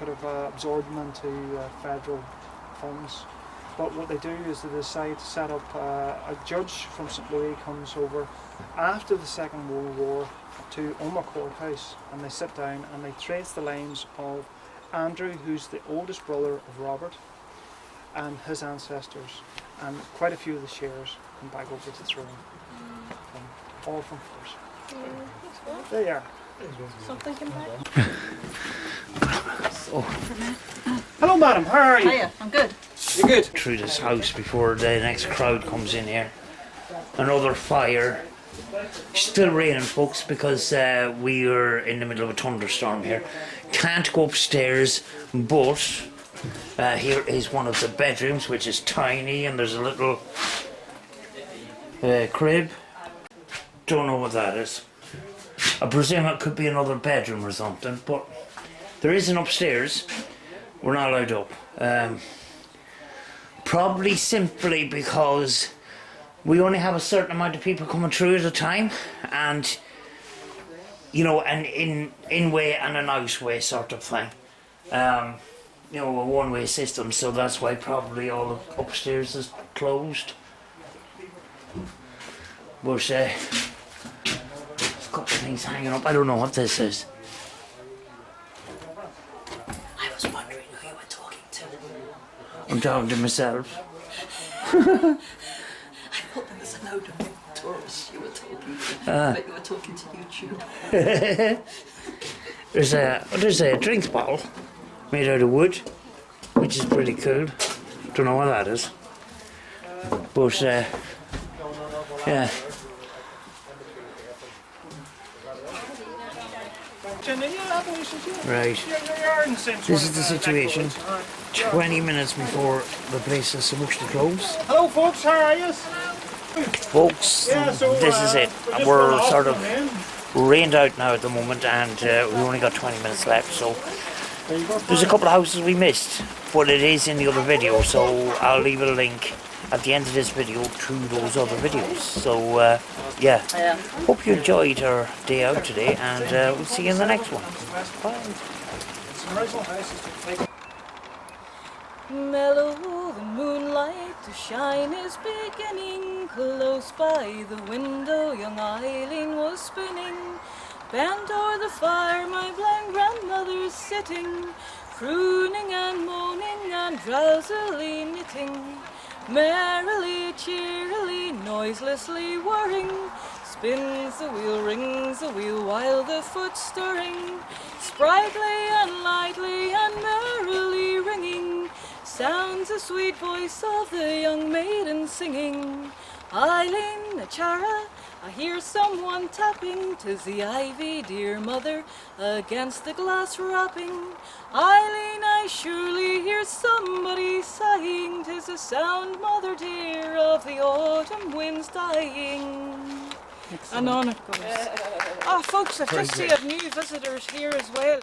Speaker 16: have absorbed them into federal funds, but what they do is they decide to set up a judge from St. Louis comes over after the Second World War to Omagh Courthouse, and they sit down and they trace the lines of Andrew, who's the oldest brother of Robert, and his ancestors, and quite a few of the shares come back over to the throne, all from furs. There you are.
Speaker 12: Something came back.
Speaker 16: Hello, madam. How are you?
Speaker 5: Hiya, I'm good.
Speaker 16: You good?
Speaker 3: Through this house before the next crowd comes in here. Another fire. Still raining, folks, because we are in the middle of a thunderstorm here. Can't go upstairs, but here is one of the bedrooms, which is tiny, and there's a little crib. Don't know what that is. I presume it could be another bedroom or something, but there is an upstairs. We're not allowed up. Probably simply because we only have a certain amount of people coming through at a time, and you know, an in way and an out way sort of thing. You know, a one-way system, so that's why probably all of upstairs is closed. But there's a couple of things hanging up. I don't know what this is. I was wondering who you were talking to. I'm talking to myself.
Speaker 5: I thought there was a load of tourists you were talking to, but you were talking to YouTube.
Speaker 3: There's a drink bottle made out of wood, which is pretty cool. Don't know what that is, but yeah. Right. This is the situation. 20 minutes before the place is supposed to close.
Speaker 16: Hello, folks. How are you?
Speaker 3: Folks, this is it. We're sort of rained out now at the moment, and we've only got 20 minutes left, so There's a couple of houses we missed, but it is in the other video, so I'll leave a link at the end of this video to those other videos. So yeah, hope you enjoyed our day out today, and we'll see you in the next one. Bye.
Speaker 17: Mellow the moonlight to shine is beginning. Close by the window young Eileen was spinning. Bent o'er the fire my blind grandmother's sitting, crooning and moaning and drowsily knitting. Merrily, cheerily, noiselessly whirring, spins the wheel, rings the wheel while the foot's stirring. Sprightly and lightly and merrily ringing, sounds the sweet voice of the young maiden singing. Eileen, Achara, I hear someone tapping, 'tis the ivy, dear mother, against the glass wrapping. Eileen, I surely hear somebody sighing, 'tis the sound, mother dear, of the autumn winds dying.
Speaker 1: And on it goes. Folks, I've just seen new visitors here as well.